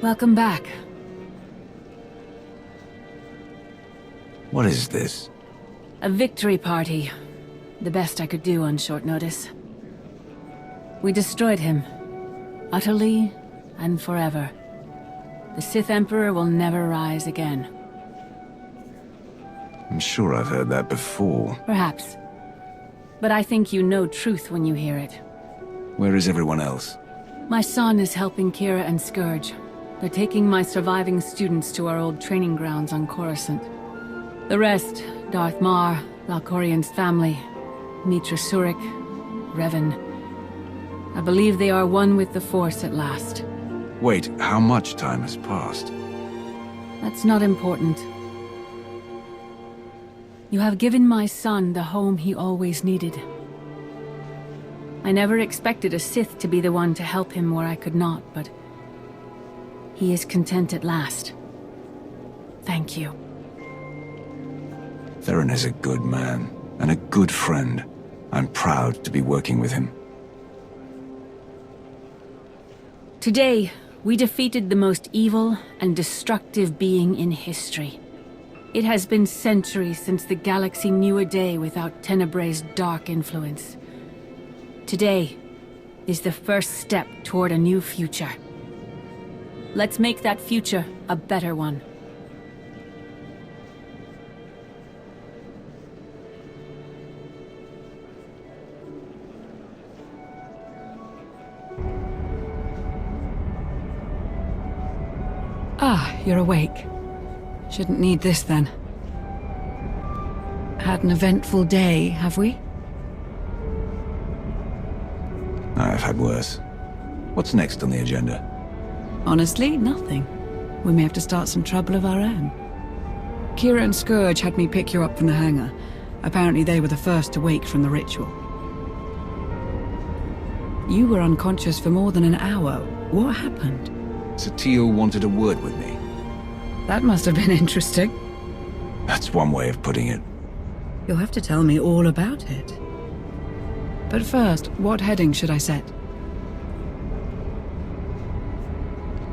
Welcome back. What is this? A victory party. The best I could do on short notice. We destroyed him. Utterly and forever. The Sith Emperor will never rise again. I'm sure I've heard that before. Perhaps. But I think you know truth when you hear it. Where is everyone else? My son is helping Kira and Scourge. They're taking my surviving students to our old training grounds on Coruscant. The rest, Darth Mar, Valkorian's family, Mitra Surik, Revan. I believe they are one with the Force at last. Wait, how much time has passed? That's not important. You have given my son the home he always needed. I never expected a Sith to be the one to help him where I could not, but he is content at last. Thank you. Theron is a good man, and a good friend. I'm proud to be working with him. Today, we defeated the most evil and destructive being in history. It has been centuries since the galaxy knew a day without Tenebrae's dark influence. Today is the first step toward a new future. Let's make that future a better one. Ah, you're awake. Shouldn't need this then. had an eventful day, have we? I've had worse. What's next on the agenda? Honestly, nothing. We may have to start some trouble of our own. Kira and Scourge had me pick you up from the hangar. Apparently they were the first to wake from the ritual. You were unconscious for more than an hour. What happened? SWTOR wanted a word with me. That must have been interesting. That's one way of putting it. You'll have to tell me all about it. But first, what heading should I set?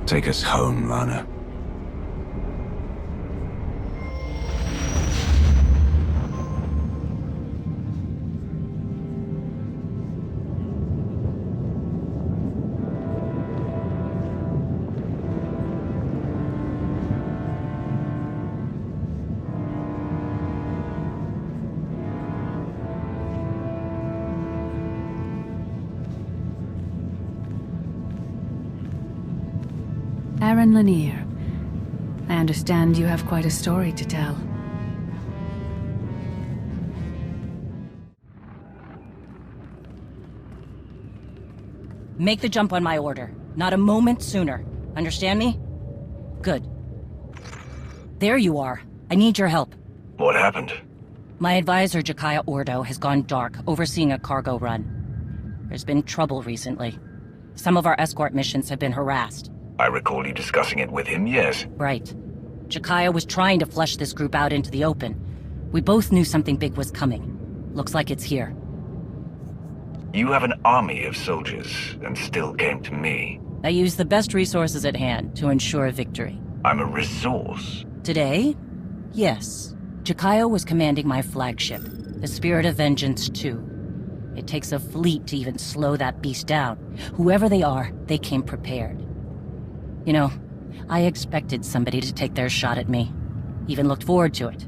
Take us home, Lana. Aaron Lanier. I understand you have quite a story to tell. Make the jump on my order. Not a moment sooner. Understand me? Good. There you are. I need your help. What happened? My advisor, Jakaya Ordo, has gone dark, overseeing a cargo run. There's been trouble recently. Some of our escort missions have been harassed. I recall you discussing it with him, yes. Right. Jakaya was trying to flush this group out into the open. We both knew something big was coming. Looks like it's here. You have an army of soldiers, and still came to me. I used the best resources at hand to ensure victory. I'm a resource. Today? Yes. Jakaya was commanding my flagship, the Spirit of Vengeance 2. It takes a fleet to even slow that beast down. Whoever they are, they came prepared. You know, I expected somebody to take their shot at me. Even looked forward to it.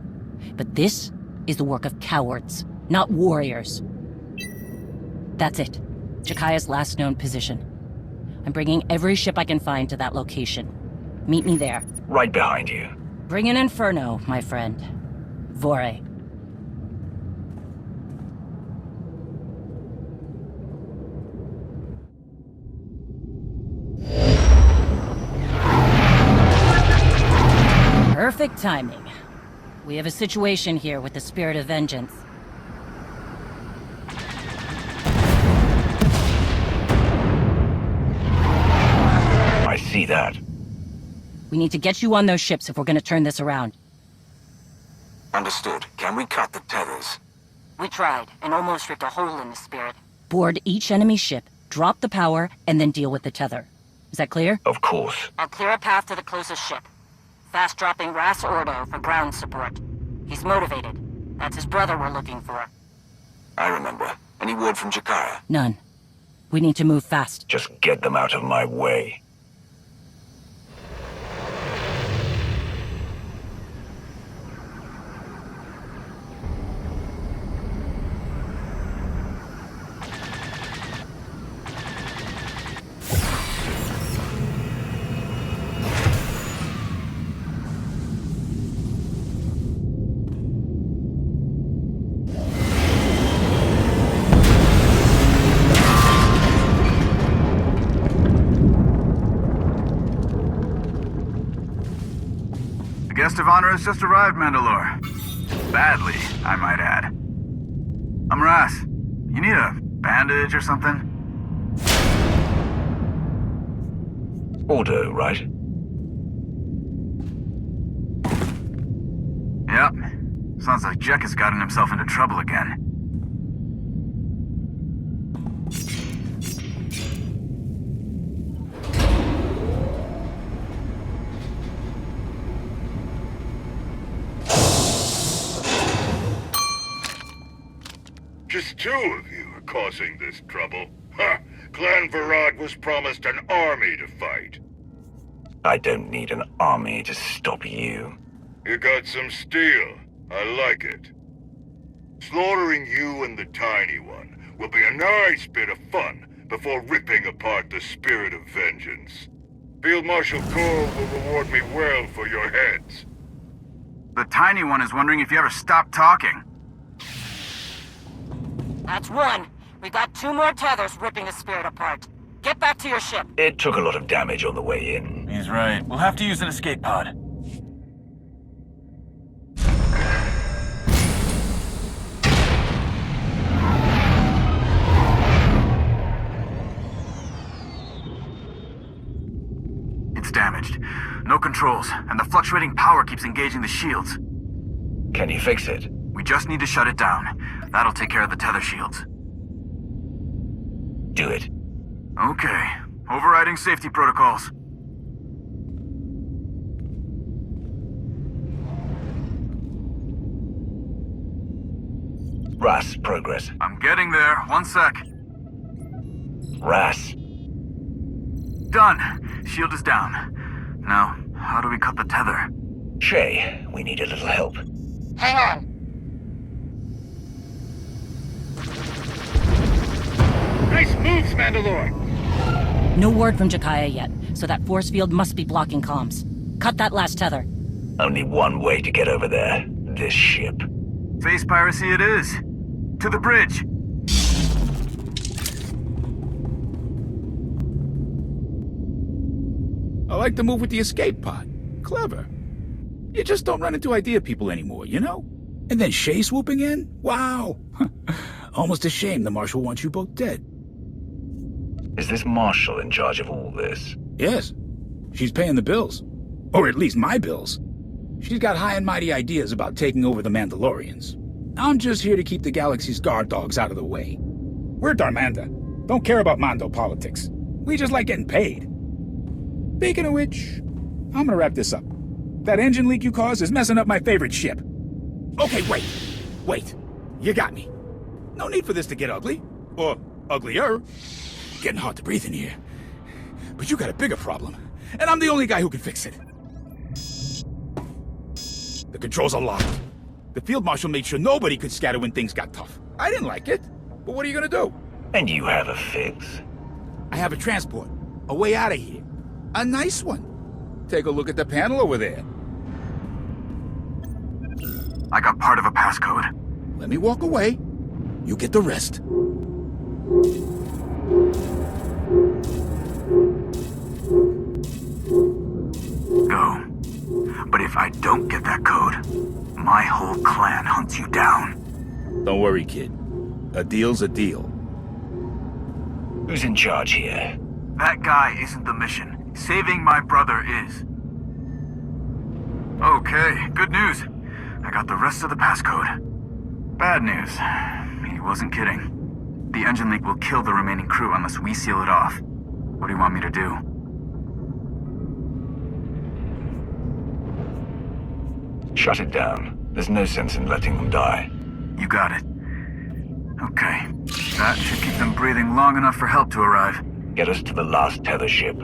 But this is the work of cowards, not warriors. That's it. Jakaya's last known position. I'm bringing every ship I can find to that location. Meet me there. Right behind you. Bring an inferno, my friend. Vore. Perfect timing. We have a situation here with the Spirit of Vengeance. I see that. We need to get you on those ships if we're gonna turn this around. Understood. Can we cut the tethers? We tried, and almost ripped a hole in the Spirit. Board each enemy ship, drop the power, and then deal with the tether. Is that clear? Of course. I'll clear a path to the closest ship. Fast-dropping Ras Ordo for ground support. He's motivated. That's his brother we're looking for. I remember. Any word from Jakaya? None. We need to move fast. Just get them out of my way. Guest of honor has just arrived, Mandalore. Badly, I might add. I'm Ras. You need a bandage or something? Ordo, right? Yep. Sounds like Jek has gotten himself into trouble again. Just two of you are causing this trouble. Ha! Clan Varad was promised an army to fight. I don't need an army to stop you. You got some steel. I like it. Slaughtering you and the Tiny One will be a nice bit of fun before ripping apart the Spirit of Vengeance. Field Marshal Cole will reward me well for your heads. The Tiny One is wondering if you ever stop talking. That's one. We got 2 more tethers ripping the spirit apart. Get back to your ship. It took a lot of damage on the way in. He's right. We'll have to use an escape pod. It's damaged. No controls, and the fluctuating power keeps engaging the shields. Can you fix it? We just need to shut it down. That'll take care of the tether shields. Do it. Okay. Overriding safety protocols. Ras, progress. I'm getting there. 1 sec. Ras. Done. Shield is down. Now, how do we cut the tether? Shay, we need a little help. Hang on. Nice moves, Mandalore! No word from Jakaya yet, so that force field must be blocking comms. Cut that last tether. Only one way to get over there. This ship. Face piracy it is. To the bridge. I like the move with the escape pod. Clever. You just don't run into idea people anymore, you know? And then Shay swooping in? Wow! Almost a shame the Marshal wants you both dead. Is this Marshal in charge of all this? Yes. She's paying the bills. Or at least my bills. She's got high and mighty ideas about taking over the Mandalorians. I'm just here to keep the galaxy's guard dogs out of the way. We're Darmanda. Don't care about Mando politics. We just like getting paid. Speaking of which, I'm gonna wrap this up. That engine leak you caused is messing up my favorite ship. Okay, wait. You got me. No need for this to get ugly. Or uglier. Getting hard to breathe in here. But you got a bigger problem, and I'm the only guy who can fix it. The controls are locked. The Field Marshal made sure nobody could scatter when things got tough. I didn't like it, but what are you gonna do? And you have a fix? I have a transport. A way out of here. A nice one. Take a look at the panel over there. I got part of a passcode. Let me walk away. You get the rest. Go. But if I don't get that code, my whole clan hunts you down. Don't worry, kid. A deal's a deal. Who's in charge here? That guy isn't the mission. Saving my brother is. Okay, good news. I got the rest of the passcode. Bad news. He wasn't kidding. The engine leak will kill the remaining crew unless we seal it off. What do you want me to do? Shut it down. There's no sense in letting them die. You got it. Okay. That should keep them breathing long enough for help to arrive. Get us to the last tether ship.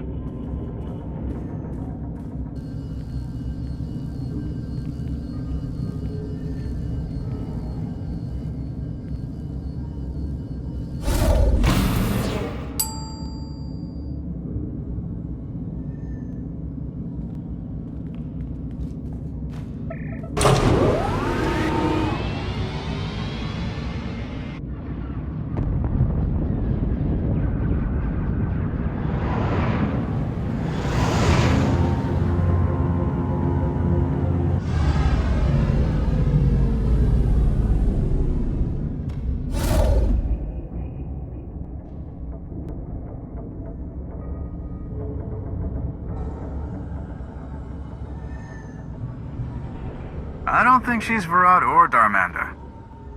I don't think she's Varad or Darmanda.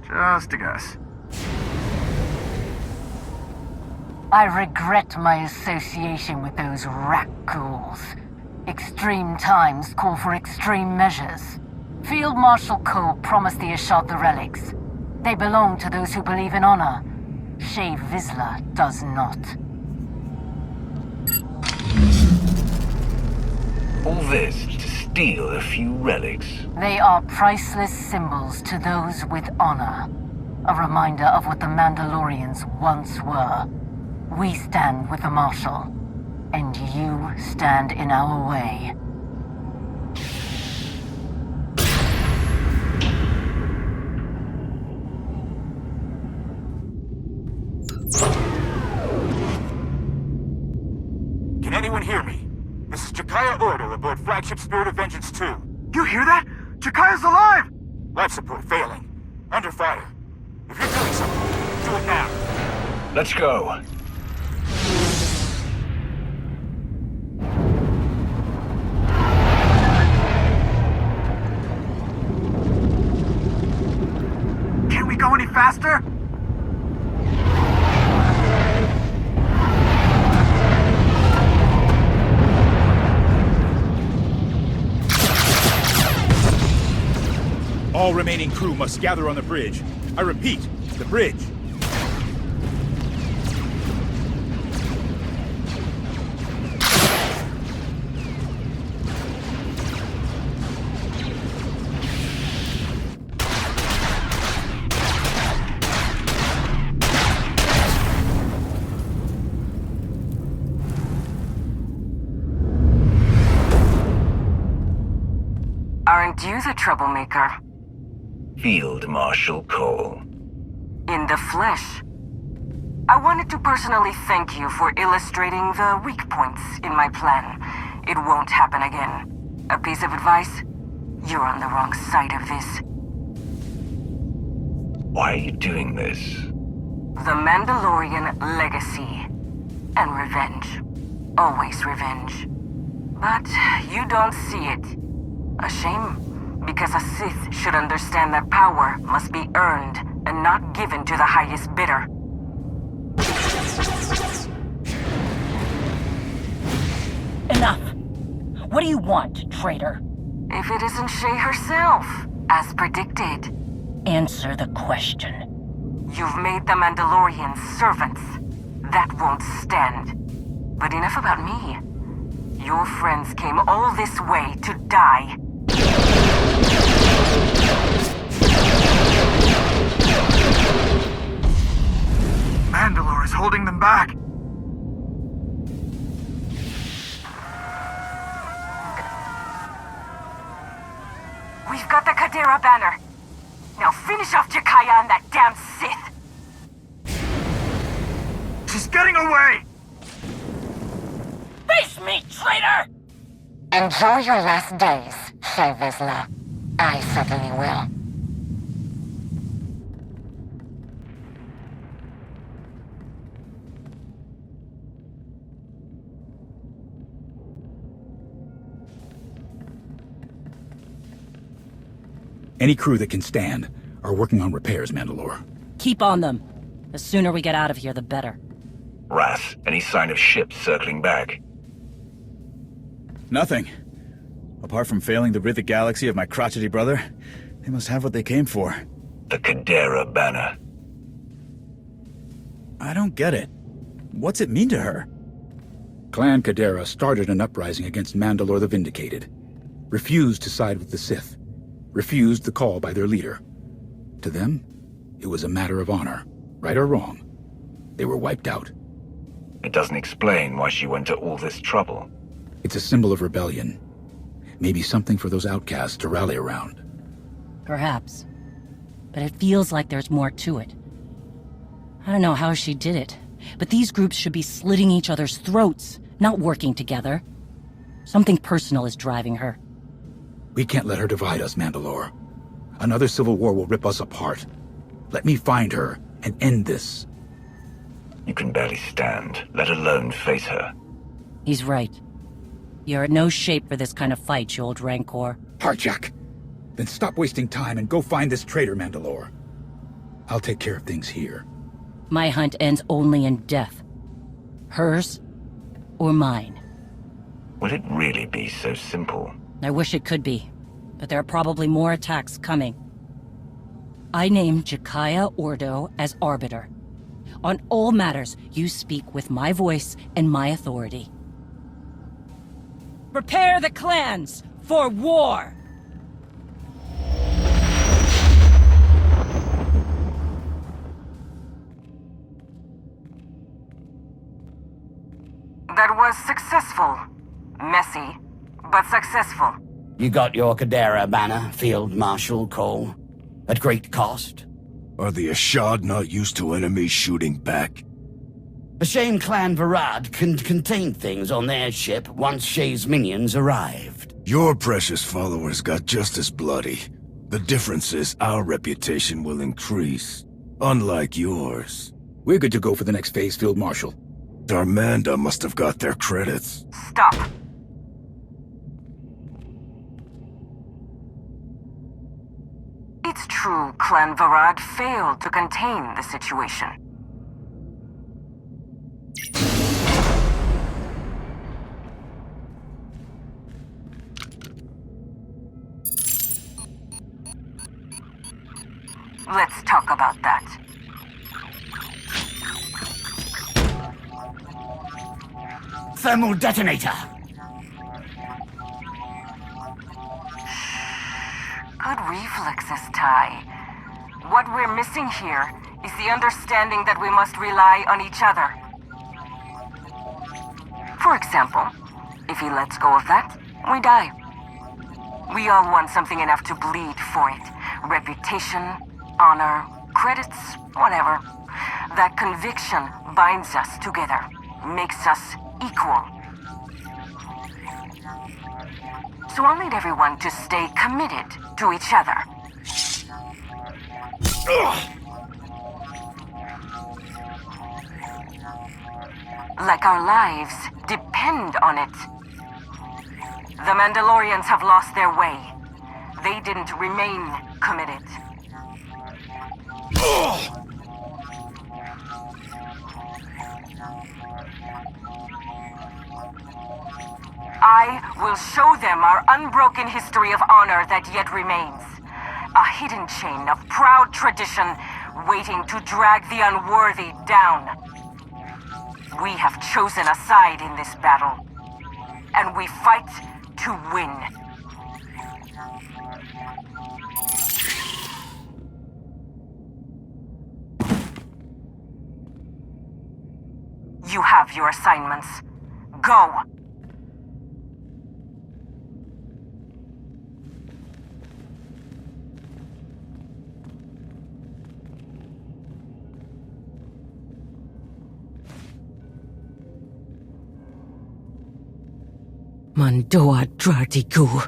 Just a guess. I regret my association with those rat ghouls. Extreme times call for extreme measures. Field Marshal Cole promised the Ashad the relics. They belong to those who believe in honor. Shay Vizsla does not. All this to steal a few relics. They are priceless symbols to those with honor. A reminder of what the Mandalorians once were. We stand with the Marshal, and you stand in our way. everyone hear me? This is Jakaya Ordo aboard flagship Spirit of Vengeance 2. You hear that? Jakaya's alive! Life support failing. Under fire. If you're doing something, do it now. Let's go. Can't we go any faster? All remaining crew must gather on the bridge. I repeat, the bridge. Aren't you the troublemaker? Field Marshal Cole. In the flesh. I wanted to personally thank you for illustrating the weak points in my plan. It won't happen again. A piece of advice? You're on the wrong side of this. Why are you doing this? The Mandalorian legacy. And revenge. Always revenge. But you don't see it. A shame. Because a Sith should understand that power must be earned and not given to the highest bidder. Enough! What do you want, traitor? If it isn't Shay herself, as predicted. Answer the question. You've made the Mandalorians servants. That won't stand. But enough about me. Your friends came all this way to die. Mandalore is holding them back. We've got the Kadera banner. Now finish off Jakaya and that damn Sith. She's getting away! Face me, traitor! Enjoy your last days, Shay Vizsla. I certainly will. Any crew that can stand are working on repairs, Mandalore. Keep on them. The sooner we get out of here, the better. Wrath, any sign of ships circling back? Nothing. Apart from failing to rid the galaxy of my crotchety brother, they must have what they came for. The Kadera banner. I don't get it. What's it mean to her? Clan Kadera started an uprising against Mandalore the Vindicated. Refused to side with the Sith. Refused the call by their leader. To them, it was a matter of honor. Right or wrong, they were wiped out. It doesn't explain why she went to all this trouble. It's a symbol of rebellion. Maybe something for those outcasts to rally around. Perhaps. But it feels like there's more to it. I don't know how she did it, but these groups should be slitting each other's throats, not working together. Something personal is driving her. We can't let her divide us, Mandalore. Another civil war will rip us apart. Let me find her and end this. You can barely stand, let alone face her. He's right. You're in no shape for this kind of fight, you old rancor. Harjak! Then stop wasting time and go find this traitor, Mandalore. I'll take care of things here. My hunt ends only in death. Hers or mine. Will it really be so simple? I wish it could be, but there are probably more attacks coming. I name Jakaya Ordo as Arbiter. On all matters, you speak with my voice and my authority. Prepare the clans for war! That was successful. Messy, but successful. You got your Kadera banner, Field Marshal Cole. At great cost. Are the Ashad not used to enemies shooting back? A shame Clan Varad can contain things on their ship once Shay's minions arrived. Your precious followers got just as bloody. The difference is our reputation will increase, unlike yours. We're good to go for the next phase, Field Marshal. Darmanda must have got their credits. Stop. It's true, Clan Varad failed to contain the situation. Let's talk about that. Thermal detonator! Good reflexes, Ty. What we're missing here is the understanding that we must rely on each other. For example, if he lets go of that, we die. We all want something enough to bleed for it. Reputation, honor, credits, whatever. That conviction binds us together, makes us equal. So I'll need everyone to stay committed to each other. Like our lives depend on it. The Mandalorians have lost their way. They didn't remain committed. I will show them our unbroken history of honor that yet remains. A hidden chain of proud tradition waiting to drag the unworthy down. We have chosen a side in this battle, and we fight to win. You have your assignments. Go! Mandoa Drartiku.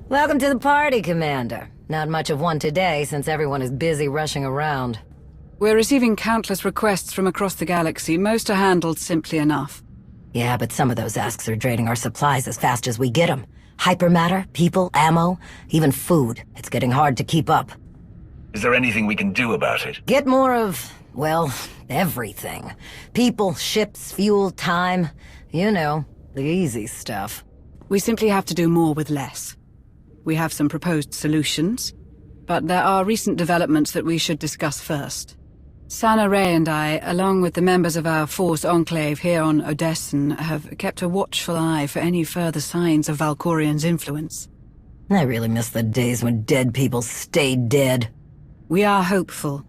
Welcome to the party, Commander. Not much of one today, since everyone is busy rushing around. We're receiving countless requests from across the galaxy. Most are handled simply enough. Yeah, but some of those asks are draining our supplies as fast as we get them. Hypermatter, people, ammo, even food. It's getting hard to keep up. Is there anything we can do about it? Get more of, well, everything. People, ships, fuel, time. You know, the easy stuff. We simply have to do more with less. We have some proposed solutions, but there are recent developments that we should discuss first. Sana Ray and I, along with the members of our Force Enclave here on Odessen, have kept a watchful eye for any further signs of Valkorian's influence. I really miss the days when dead people stayed dead. We are hopeful.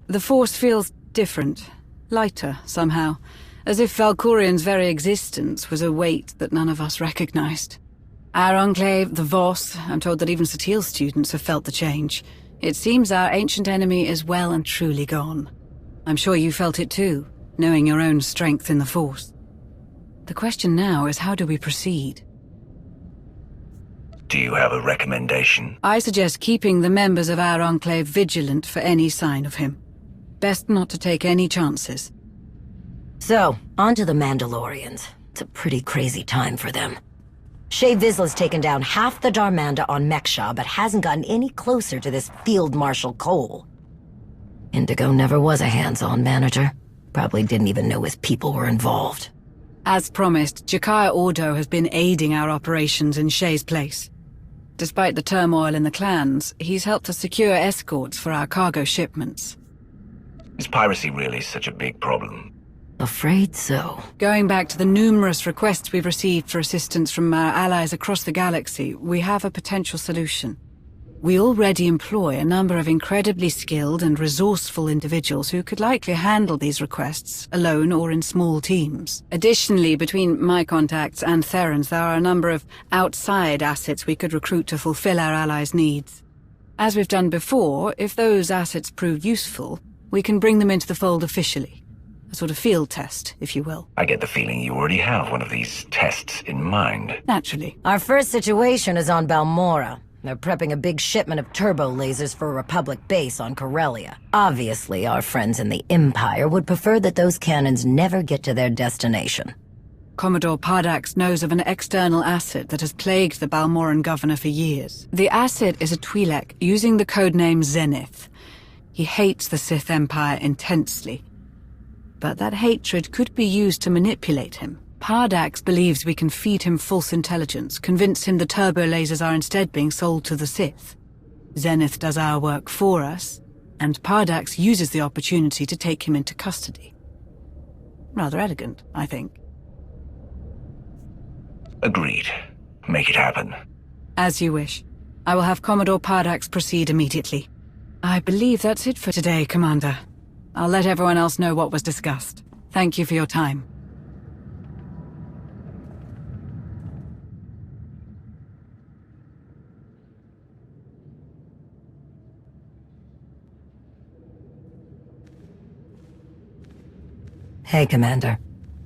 The Force feels different, lighter somehow, as if Valkorian's very existence was a weight that none of us recognized. Our Enclave, the Voss, I'm told that even SWTOR students have felt the change. It seems our ancient enemy is well and truly gone. I'm sure you felt it too, knowing your own strength in the Force. The question now is, how do we proceed? Do you have a recommendation? I suggest keeping the members of our Enclave vigilant for any sign of him. Best not to take any chances. So, on to the Mandalorians. It's a pretty crazy time for them. Shae Vizsla's taken down half the Darmanda on Meksha, but hasn't gotten any closer to this Field Marshal Cole. Indigo never was a hands-on manager. Probably didn't even know his people were involved. As promised, Jakaya Ordo has been aiding our operations in Shae's place. Despite the turmoil in the clans, he's helped us secure escorts for our cargo shipments. Is piracy really such a big problem? Afraid so. Going back to the numerous requests we've received for assistance from our allies across the galaxy, we have a potential solution. We already employ a number of incredibly skilled and resourceful individuals who could likely handle these requests, alone or in small teams. Additionally, between my contacts and Theron's, there are a number of outside assets we could recruit to fulfill our allies' needs. As we've done before, if those assets prove useful, we can bring them into the fold officially. A sort of field test, if you will. I get the feeling you already have one of these tests in mind. Naturally. Our first situation is on Balmora. They're prepping a big shipment of turbo lasers for a Republic base on Corellia. Obviously, our friends in the Empire would prefer that those cannons never get to their destination. Commodore Pardax knows of an external asset that has plagued the Balmoran governor for years. The asset is a Twi'lek using the codename Zenith. He hates the Sith Empire intensely. But that hatred could be used to manipulate him. Pardax believes we can feed him false intelligence, convince him the turbo lasers are instead being sold to the Sith. Zenith does our work for us, and Pardax uses the opportunity to take him into custody. Rather elegant, I think. Agreed. Make it happen. As you wish. I will have Commodore Pardax proceed immediately. I believe that's it for today, Commander. I'll let everyone else know what was discussed. Thank you for your time. Hey, Commander.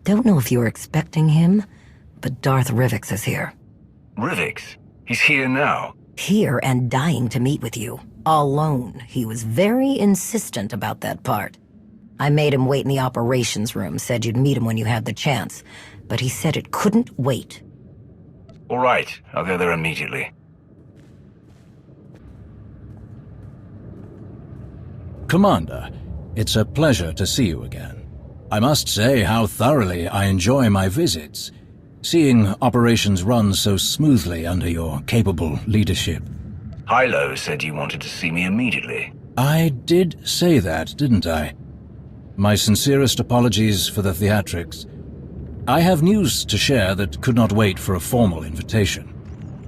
Don't know if you were expecting him, but Darth Rivix is here. Rivix? He's here now? Here and dying to meet with you. Alone. He was very insistent about that part. I made him wait in the operations room, said you'd meet him when you had the chance, but he said it couldn't wait. All right, I'll go there immediately. Commander, it's a pleasure to see you again. I must say how thoroughly I enjoy my visits, seeing operations run so smoothly under your capable leadership. Hilo said you wanted to see me immediately. I did say that, didn't I? My sincerest apologies for the theatrics. I have news to share that could not wait for a formal invitation.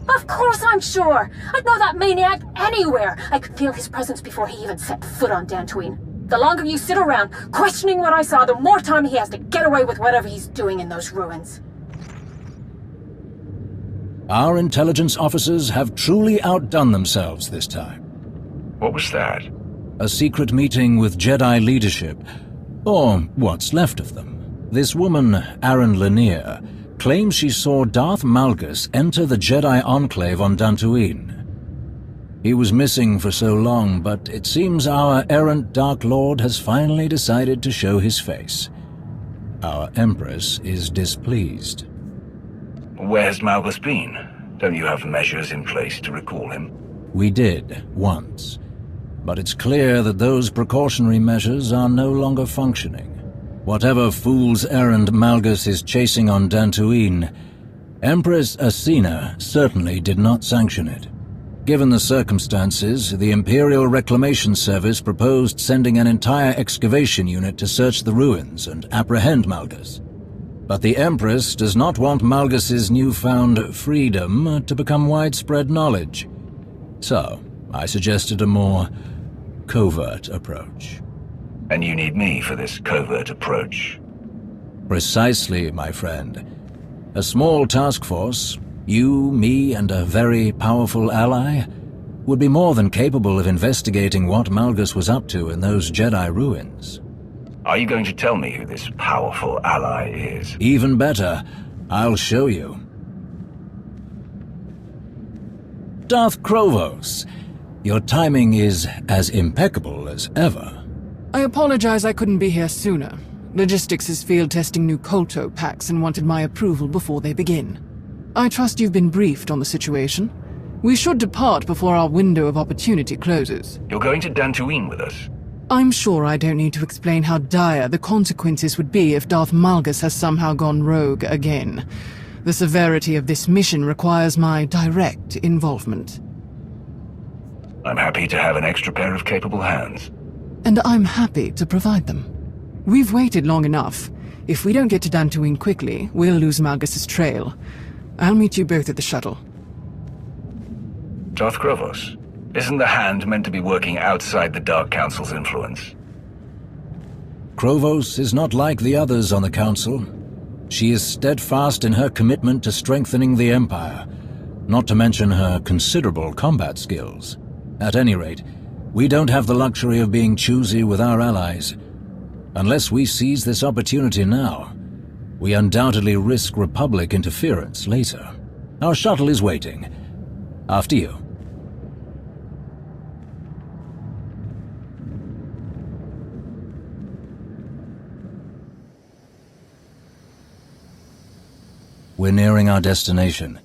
Of course I'm sure! I'd know that maniac anywhere! I could feel his presence before he even set foot on Dantooine. The longer you sit around, questioning what I saw, the more time he has to get away with whatever he's doing in those ruins. Our intelligence officers have truly outdone themselves this time. What was that? A secret meeting with Jedi leadership, or what's left of them. This woman, Aaron Lanier, claims she saw Darth Malgus enter the Jedi Enclave on Dantooine. He was missing for so long, but it seems our errant Dark Lord has finally decided to show his face. Our Empress is displeased. Where's Malgus been? Don't you have measures in place to recall him? We did, once. But it's clear that those precautionary measures are no longer functioning. Whatever fool's errand Malgus is chasing on Dantooine, Empress Asina certainly did not sanction it. Given the circumstances, the Imperial Reclamation Service proposed sending an entire excavation unit to search the ruins and apprehend Malgus. But the Empress does not want Malgus's newfound freedom to become widespread knowledge. So, I suggested a more covert approach. And you need me for this covert approach? Precisely, my friend. A small task force, you, me, and a very powerful ally, would be more than capable of investigating what Malgus was up to in those Jedi ruins. Are you going to tell me who this powerful ally is? Even better, I'll show you. Darth Krovos, your timing is as impeccable as ever. I apologize I couldn't be here sooner. Logistics is field testing new Kolto packs and wanted my approval before they begin. I trust you've been briefed on the situation. We should depart before our window of opportunity closes. You're going to Dantooine with us? I'm sure I don't need to explain how dire the consequences would be if Darth Malgus has somehow gone rogue again. The severity of this mission requires my direct involvement. I'm happy to have an extra pair of capable hands. And I'm happy to provide them. We've waited long enough. If we don't get to Dantooine quickly, we'll lose Malgus's trail. I'll meet you both at the shuttle. Darth Krovos, Isn't the Hand meant to be working outside the Dark Council's influence? Krovos is not like the others on the Council. She is steadfast in her commitment to strengthening the Empire, not to mention her considerable combat skills. At any rate, we don't have the luxury of being choosy with our allies. Unless we seize this opportunity now, we undoubtedly risk Republic interference later. Our shuttle is waiting. After you. We're nearing our destination.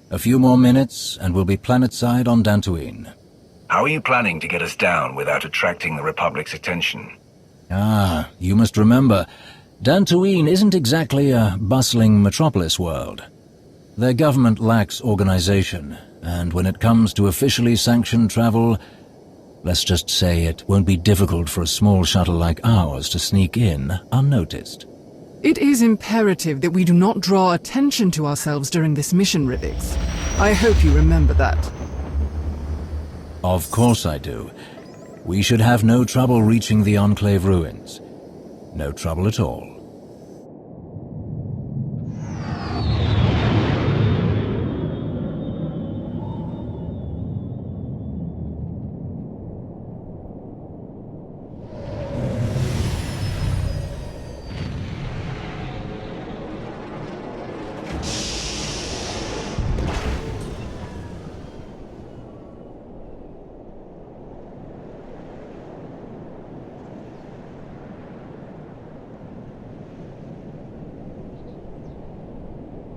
A few more minutes, and we'll be planetside on Dantooine. How are you planning to get us down without attracting the Republic's attention? Ah, you must remember, Dantooine isn't exactly a bustling metropolis world. Their government lacks organization, and when it comes to officially sanctioned travel, let's just say it won't be difficult for a small shuttle like ours to sneak in unnoticed. It is imperative that we do not draw attention to ourselves during this mission, Rivix. I hope you remember that. Of course I do. We should have no trouble reaching the Enclave ruins. No trouble at all.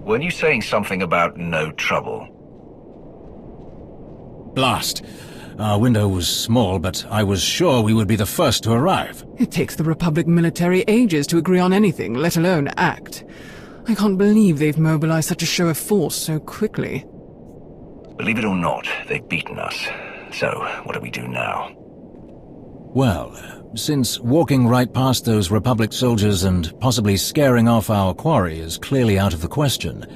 Weren't you saying something about no trouble? Blast. Our window was small, but I was sure we would be the first to arrive. It takes the Republic military ages to agree on anything, let alone act. I can't believe they've mobilized such a show of force so quickly. Believe it or not, they've beaten us. So, what do we do now? Well, since walking right past those Republic soldiers and possibly scaring off our quarry is clearly out of the question,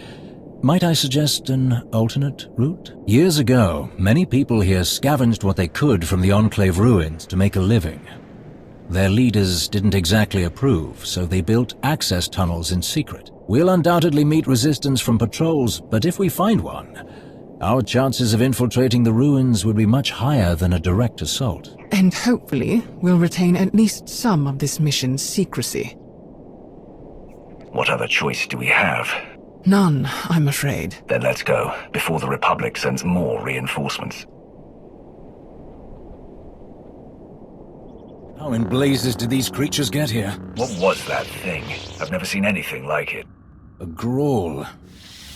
might I suggest an alternate route? Years ago, many people here scavenged what they could from the Enclave ruins to make a living. Their leaders didn't exactly approve, so they built access tunnels in secret. We'll undoubtedly meet resistance from patrols, but if we find one, our chances of infiltrating the ruins would be much higher than a direct assault. And hopefully, we'll retain at least some of this mission's secrecy. What other choice do we have? None, I'm afraid. Then let's go, before the Republic sends more reinforcements. How in blazes did these creatures get here? What was that thing? I've never seen anything like it. A Grawl.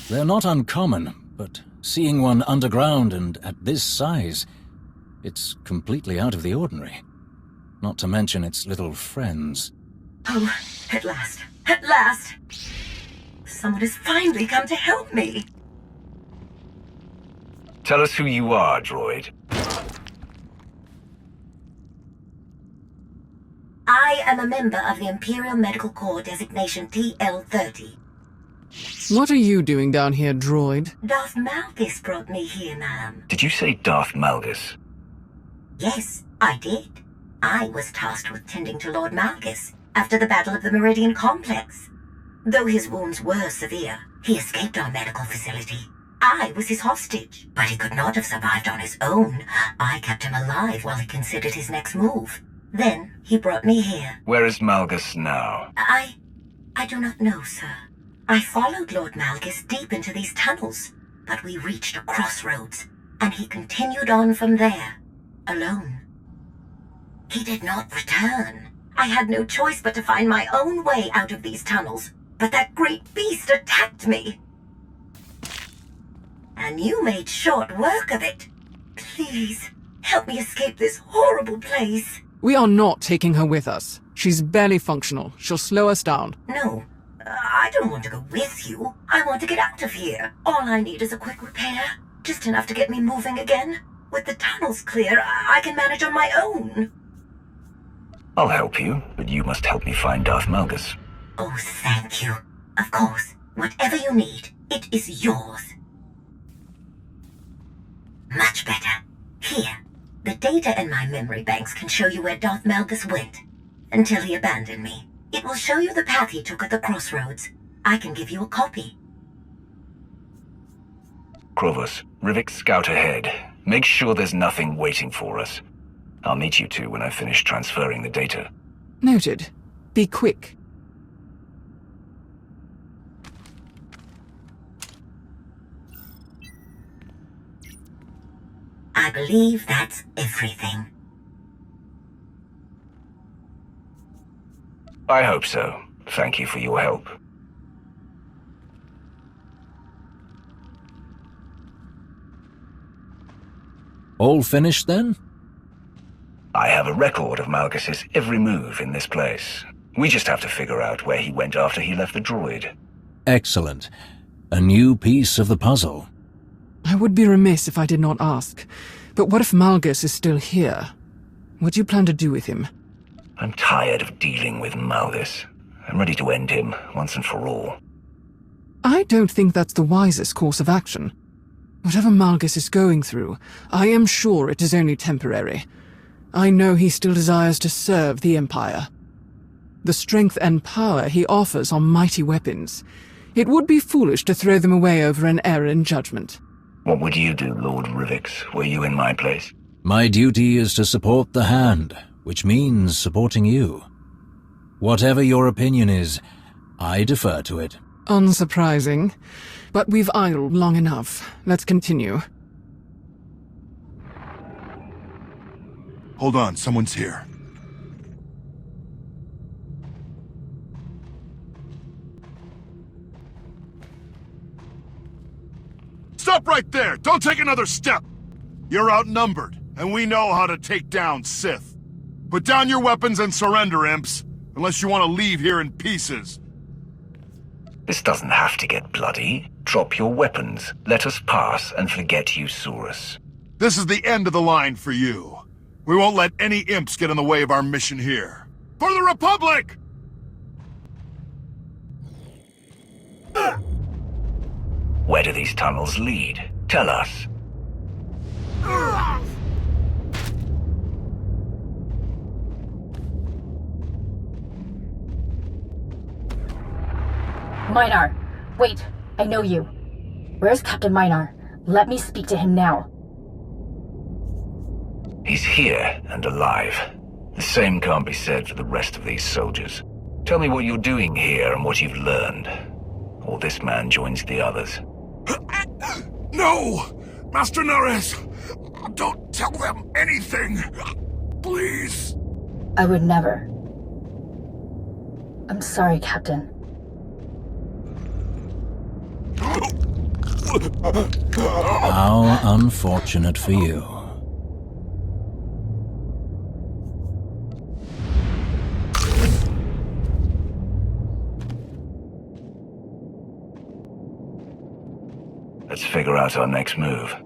They're not uncommon, but seeing one underground and at this size, it's completely out of the ordinary. Not to mention its little friends. Oh, at last. At last! Someone has finally come to help me. Tell us who you are, droid. I am a member of the Imperial Medical Corps designation TL-30. What are you doing down here, droid? Darth Malgus brought me here, ma'am. Did you say Darth Malgus? Yes, I did. I was tasked with tending to Lord Malgus after the Battle of the Meridian Complex. Though his wounds were severe, he escaped our medical facility. I was his hostage, but he could not have survived on his own. I kept him alive while he considered his next move. Then he brought me here. Where is Malgus now? I do not know, sir. I followed Lord Malgus deep into these tunnels, but we reached a crossroads, and he continued on from there, alone. He did not return. I had no choice but to find my own way out of these tunnels, but that great beast attacked me. And you made short work of it. Please, help me escape this horrible place. We are not taking her with us. She's barely functional. She'll slow us down. No, I don't want to go with you. I want to get out of here. All I need is a quick repair. Just enough to get me moving again. With the tunnels clear, I can manage on my own. I'll help you, but you must help me find Darth Malgus. Oh, thank you. Of course. Whatever you need, it is yours. Much better. Here, The data in my memory banks can show you where Darth Malgus went, until he abandoned me. It will show you the path he took at the crossroads. I can give you a copy. Krovos, Rivik scout ahead. Make sure there's nothing waiting for us. I'll meet you two when I finish transferring the data. Noted. Be quick. I believe that's everything. I hope so. Thank you for your help. All finished then? I have a record of Malgus's every move in this place. We just have to figure out where he went after he left the droid. Excellent. A new piece of the puzzle. I would be remiss if I did not ask. But what if Malgus is still here? What do you plan to do with him? I'm tired of dealing with Malgus. I'm ready to end him, once and for all. I don't think that's the wisest course of action. Whatever Malgus is going through, I am sure it is only temporary. I know he still desires to serve the Empire. The strength and power he offers are mighty weapons. It would be foolish to throw them away over an error in judgment. What would you do, Lord Rivix, were you in my place? My duty is to support the Hand, which means supporting you. Whatever your opinion is, I defer to it. Unsurprising. But we've idled long enough. Let's continue. Hold on, someone's here. Stop right there! Don't take another step! You're outnumbered, and we know how to take down Sith. Put down your weapons and surrender, imps, unless you want to leave here in pieces. This doesn't have to get bloody. Drop your weapons, let us pass, and forget you saw us. This is the end of the line for you. We won't let any imps get in the way of our mission here. For the Republic! Where do these tunnels lead? Tell us. Minar, wait, I know you. Where's Captain Minar? Let me speak to him now. He's here and alive. The same can't be said for the rest of these soldiers. Tell me what you're doing here and what you've learned. Or this man joins the others. No! Master Nares! Don't tell them anything! Please! I would never. I'm sorry, Captain. How unfortunate for you. Let's figure out our next move.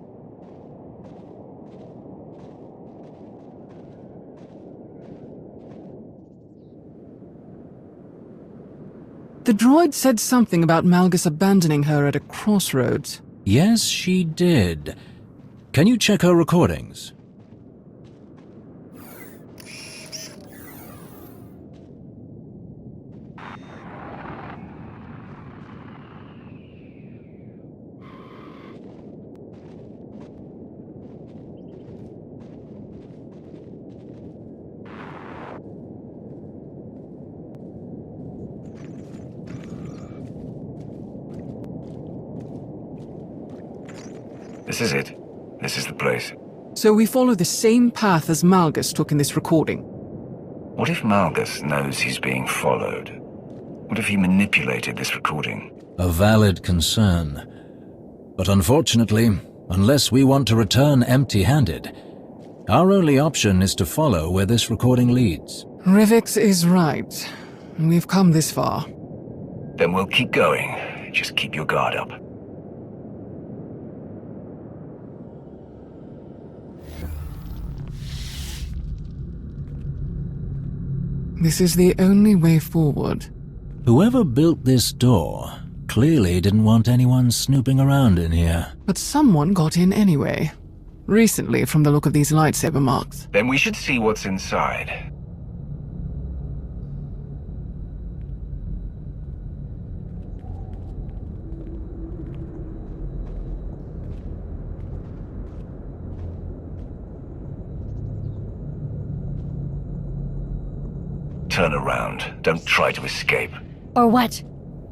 The droid said something about Malgus abandoning her at a crossroads. Yes, she did. Can you check her recordings? This is it. This is the place. So we follow the same path as Malgus took in this recording. What if Malgus knows he's being followed? What if he manipulated this recording? A valid concern. But unfortunately, unless we want to return empty-handed, our only option is to follow where this recording leads. Rivix is right. We've come this far. Then we'll keep going. Just keep your guard up. This is the only way forward. Whoever built this door clearly didn't want anyone snooping around in here. But someone got in anyway. Recently, from the look of these lightsaber marks. Then we should see what's inside. Turn around. Don't try to escape. Or what?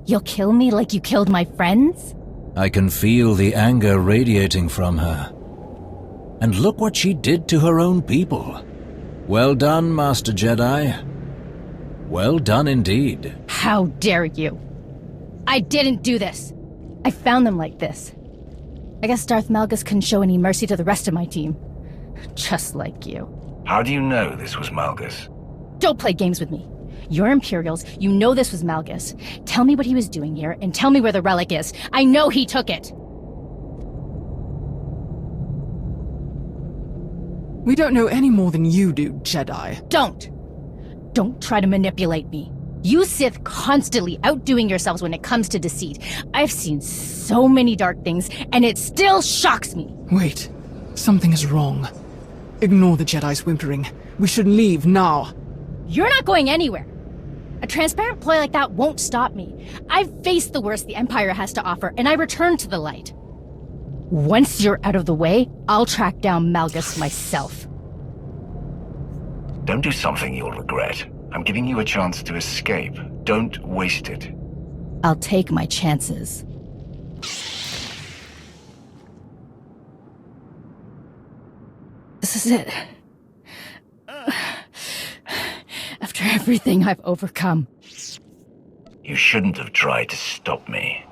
You'll kill me like you killed my friends? I can feel the anger radiating from her. And look what she did to her own people. Well done, Master Jedi. Well done indeed. How dare you? I didn't do this. I found them like this. I guess Darth Malgus couldn't show any mercy to the rest of my team. Just like you. How do you know this was Malgus? Don't play games with me. You're Imperials, you know this was Malgus. Tell me what he was doing here, and tell me where the relic is. I know he took it! We don't know any more than you do, Jedi. Don't try to manipulate me. You Sith constantly outdoing yourselves when it comes to deceit. I've seen so many dark things, and it still shocks me. Wait. Something is wrong. Ignore the Jedi's whimpering. We should leave now. You're not going anywhere. A transparent ploy like that won't stop me. I've faced the worst the Empire has to offer, and I return to the light. Once you're out of the way, I'll track down Malgus myself. Don't do something you'll regret. I'm giving you a chance to escape. Don't waste it. I'll take my chances. This is it. After everything I've overcome. You shouldn't have tried to stop me.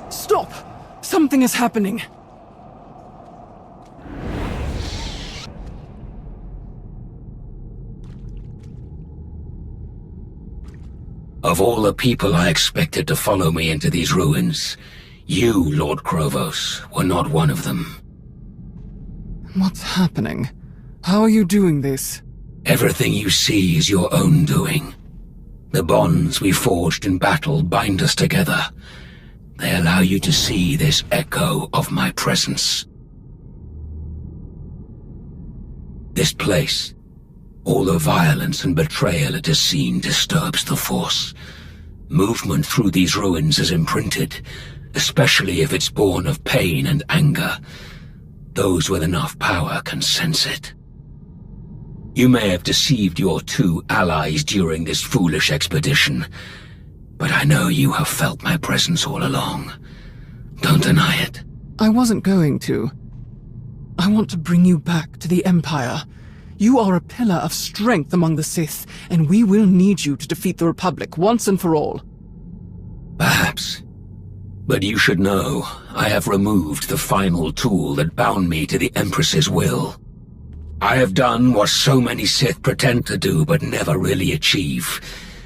Stop! Something is happening. Of all the people I expected to follow me into these ruins, you, Lord Krovos, were not one of them. What's happening? How are you doing this? Everything you see is your own doing. The bonds we forged in battle bind us together. They allow you to see this echo of my presence. This place, all the violence and betrayal it has seen disturbs the Force. Movement through these ruins is imprinted, especially if it's born of pain and anger. Those with enough power can sense it. You may have deceived your two allies during this foolish expedition, but I know you have felt my presence all along. Don't deny it. I wasn't going to. I want to bring you back to the Empire. You are a pillar of strength among the Sith, and we will need you to defeat the Republic once and for all. Perhaps. But you should know, I have removed the final tool that bound me to the Empress's will. I have done what so many Sith pretend to do but never really achieve.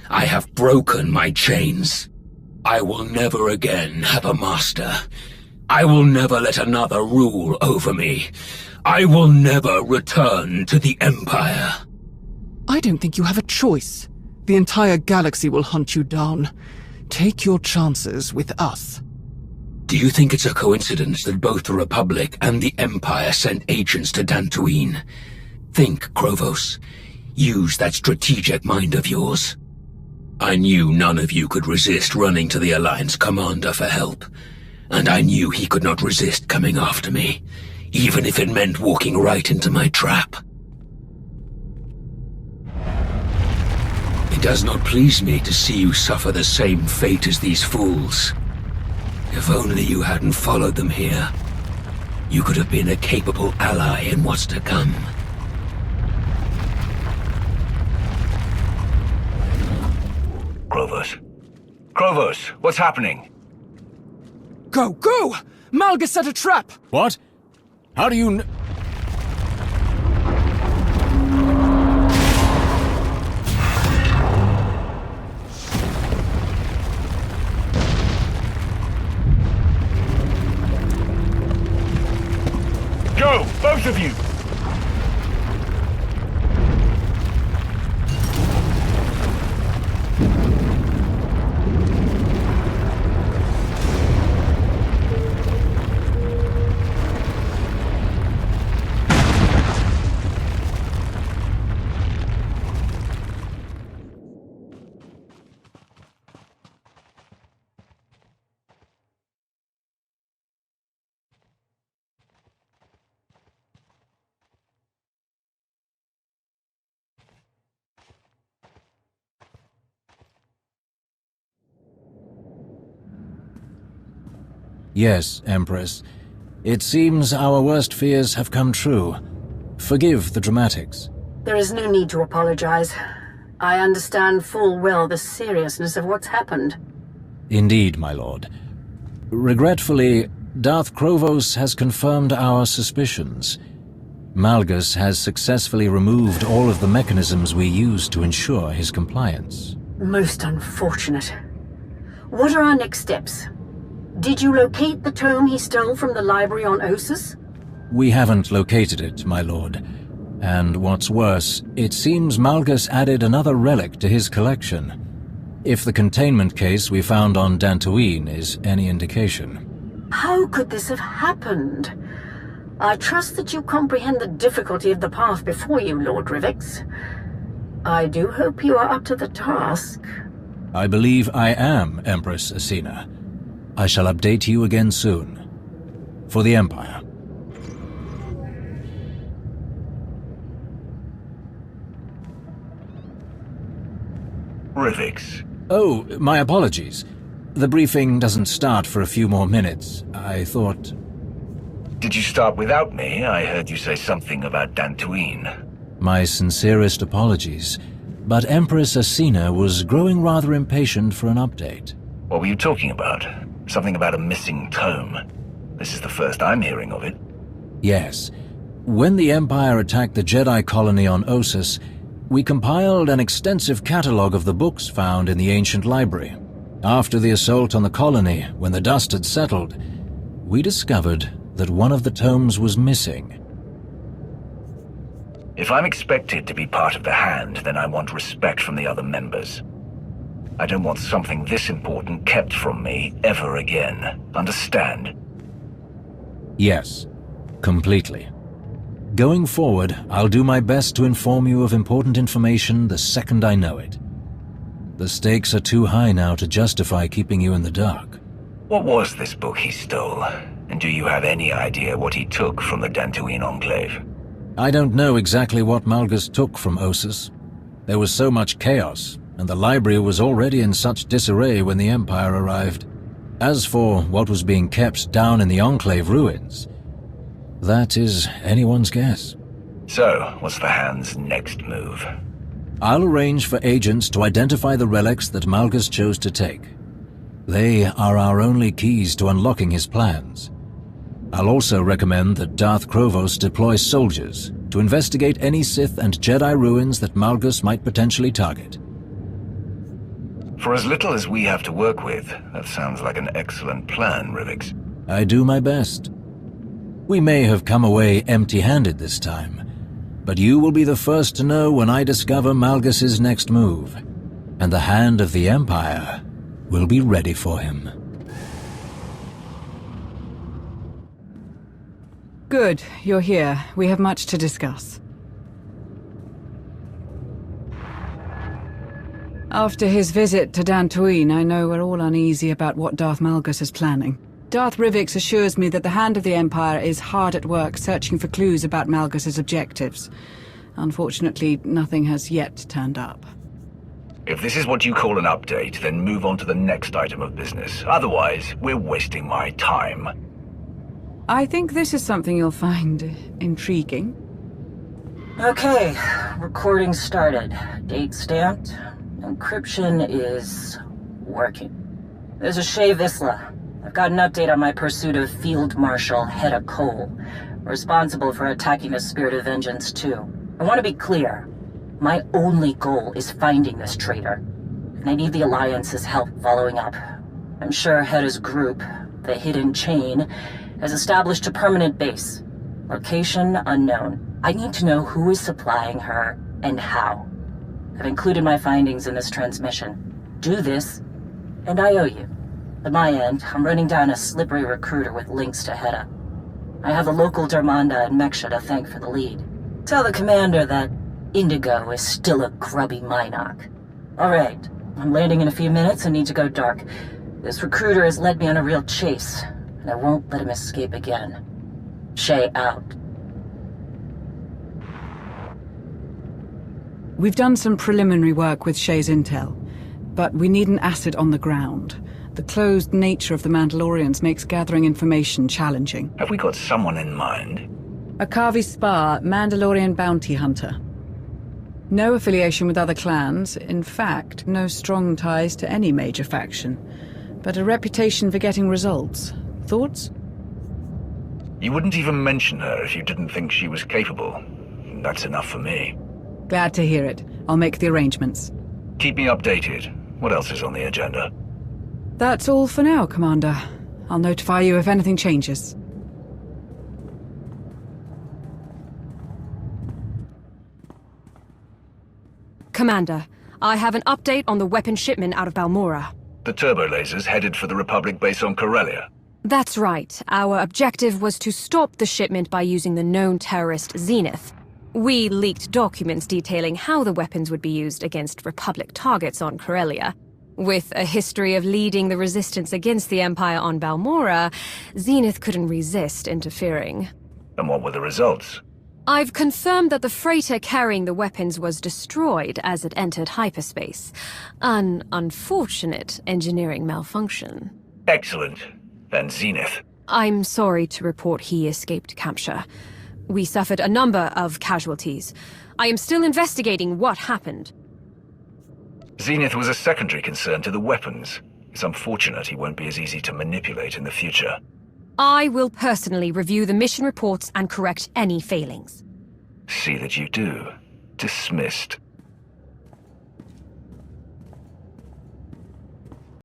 I have broken my chains. I will never again have a master. I will never let another rule over me. I will never return to the Empire. I don't think you have a choice. The entire galaxy will hunt you down. Take your chances with us. Do you think it's a coincidence that both the Republic and the Empire sent agents to Dantooine? Think, Krovos. Use that strategic mind of yours. I knew none of you could resist running to the Alliance commander for help. And I knew he could not resist coming after me, even if it meant walking right into my trap. It does not please me to see you suffer the same fate as these fools. If only you hadn't followed them here, you could have been a capable ally in what's to come. Krovos. Krovos, what's happening? Go! Go! Malgus set a trap! What? How do you Go! Both of you! Yes, Empress. It seems our worst fears have come true. Forgive the dramatics. There is no need to apologize. I understand full well the seriousness of what's happened. Indeed, my lord. Regretfully, Darth Krovos has confirmed our suspicions. Malgus has successfully removed all of the mechanisms we use to ensure his compliance. Most unfortunate. What are our next steps? Did you locate the tome he stole from the library on Ossus? We haven't located it, my lord. And what's worse, it seems Malgus added another relic to his collection. If the containment case we found on Dantooine is any indication. How could this have happened? I trust that you comprehend the difficulty of the path before you, Lord Rivix. I do hope you are up to the task. I believe I am, Empress Asina. I shall update you again soon. For the Empire. Rivix. Oh, my apologies. The briefing doesn't start for a few more minutes. I thought... Did you start without me? I heard you say something about Dantooine. My sincerest apologies, but Empress Asina was growing rather impatient for an update. What were you talking about? Something about a missing tome. This is the first I'm hearing of it. Yes. When the Empire attacked the Jedi colony on Ossus, we compiled an extensive catalogue of the books found in the ancient library. After the assault on the colony, when the dust had settled, we discovered that one of the tomes was missing. If I'm expected to be part of the Hand, then I want respect from the other members. I don't want something this important kept from me ever again. Understand? Yes, completely. Going forward, I'll do my best to inform you of important information the second I know it. The stakes are too high now to justify keeping you in the dark. What was this book he stole? And do you have any idea what he took from the Dantooine Enclave? I don't know exactly what Malgus took from Ossus. There was so much chaos, and the library was already in such disarray when the Empire arrived. As for what was being kept down in the Enclave ruins, that is anyone's guess. So, what's the Hand's next move? I'll arrange for agents to identify the relics that Malgus chose to take. They are our only keys to unlocking his plans. I'll also recommend that Darth Krovos deploy soldiers to investigate any Sith and Jedi ruins that Malgus might potentially target. For as little as we have to work with, that sounds like an excellent plan, Rivix. I do my best. We may have come away empty-handed this time, but you will be the first to know when I discover Malgus's next move, and the Hand of the Empire will be ready for him. Good, you're here. We have much to discuss. After his visit to Dantooine, I know we're all uneasy about what Darth Malgus is planning. Darth Rivix assures me that the Hand of the Empire is hard at work searching for clues about Malgus's objectives. Unfortunately, nothing has yet turned up. If this is what you call an update, then move on to the next item of business. Otherwise, we're wasting my time. I think this is something you'll find intriguing. Okay, recording started. Date stamped. Encryption is working. This is Shay Vizsla. I've got an update on my pursuit of Field Marshal Hedda Cole, responsible for attacking the Spirit of Vengeance 2. I want to be clear. My only goal is finding this traitor, and I need the Alliance's help following up. I'm sure Hedda's group, the Hidden Chain, has established a permanent base. Location unknown. I need to know who is supplying her and how. I've included my findings in this transmission. Do this, and I owe you. At my end, I'm running down a slippery recruiter with links to Hedda. I have the local Darmanda and Meksha to thank for the lead. Tell the commander that Indigo is still a grubby Minoc. Alright, I'm landing in a few minutes and need to go dark. This recruiter has led me on a real chase, and I won't let him escape again. Shay out. We've done some preliminary work with Shay's intel, but we need an asset on the ground. The closed nature of the Mandalorians makes gathering information challenging. Have we got someone in mind? Akavi Spar, Mandalorian bounty hunter. No affiliation with other clans, in fact, no strong ties to any major faction, but a reputation for getting results. Thoughts? You wouldn't even mention her if you didn't think she was capable. That's enough for me. Glad to hear it. I'll make the arrangements. Keep me updated. What else is on the agenda? That's all for now, Commander. I'll notify you if anything changes. Commander, I have an update on the weapon shipment out of Balmora. The turbo lasers headed for the Republic base on Corellia. That's right. Our objective was to stop the shipment by using the known terrorist Zenith. We leaked documents detailing how the weapons would be used against Republic targets on Corellia. With a history of leading the resistance against the Empire on Balmora, Zenith couldn't resist interfering. And what were the results? I've confirmed that the freighter carrying the weapons was destroyed as it entered hyperspace. An unfortunate engineering malfunction. Excellent. And Zenith? I'm sorry to report he escaped capture. We suffered a number of casualties. I am still investigating what happened. Zenith was a secondary concern to the weapons. It's unfortunate he won't be as easy to manipulate in the future. I will personally review the mission reports and correct any failings. See that you do. Dismissed.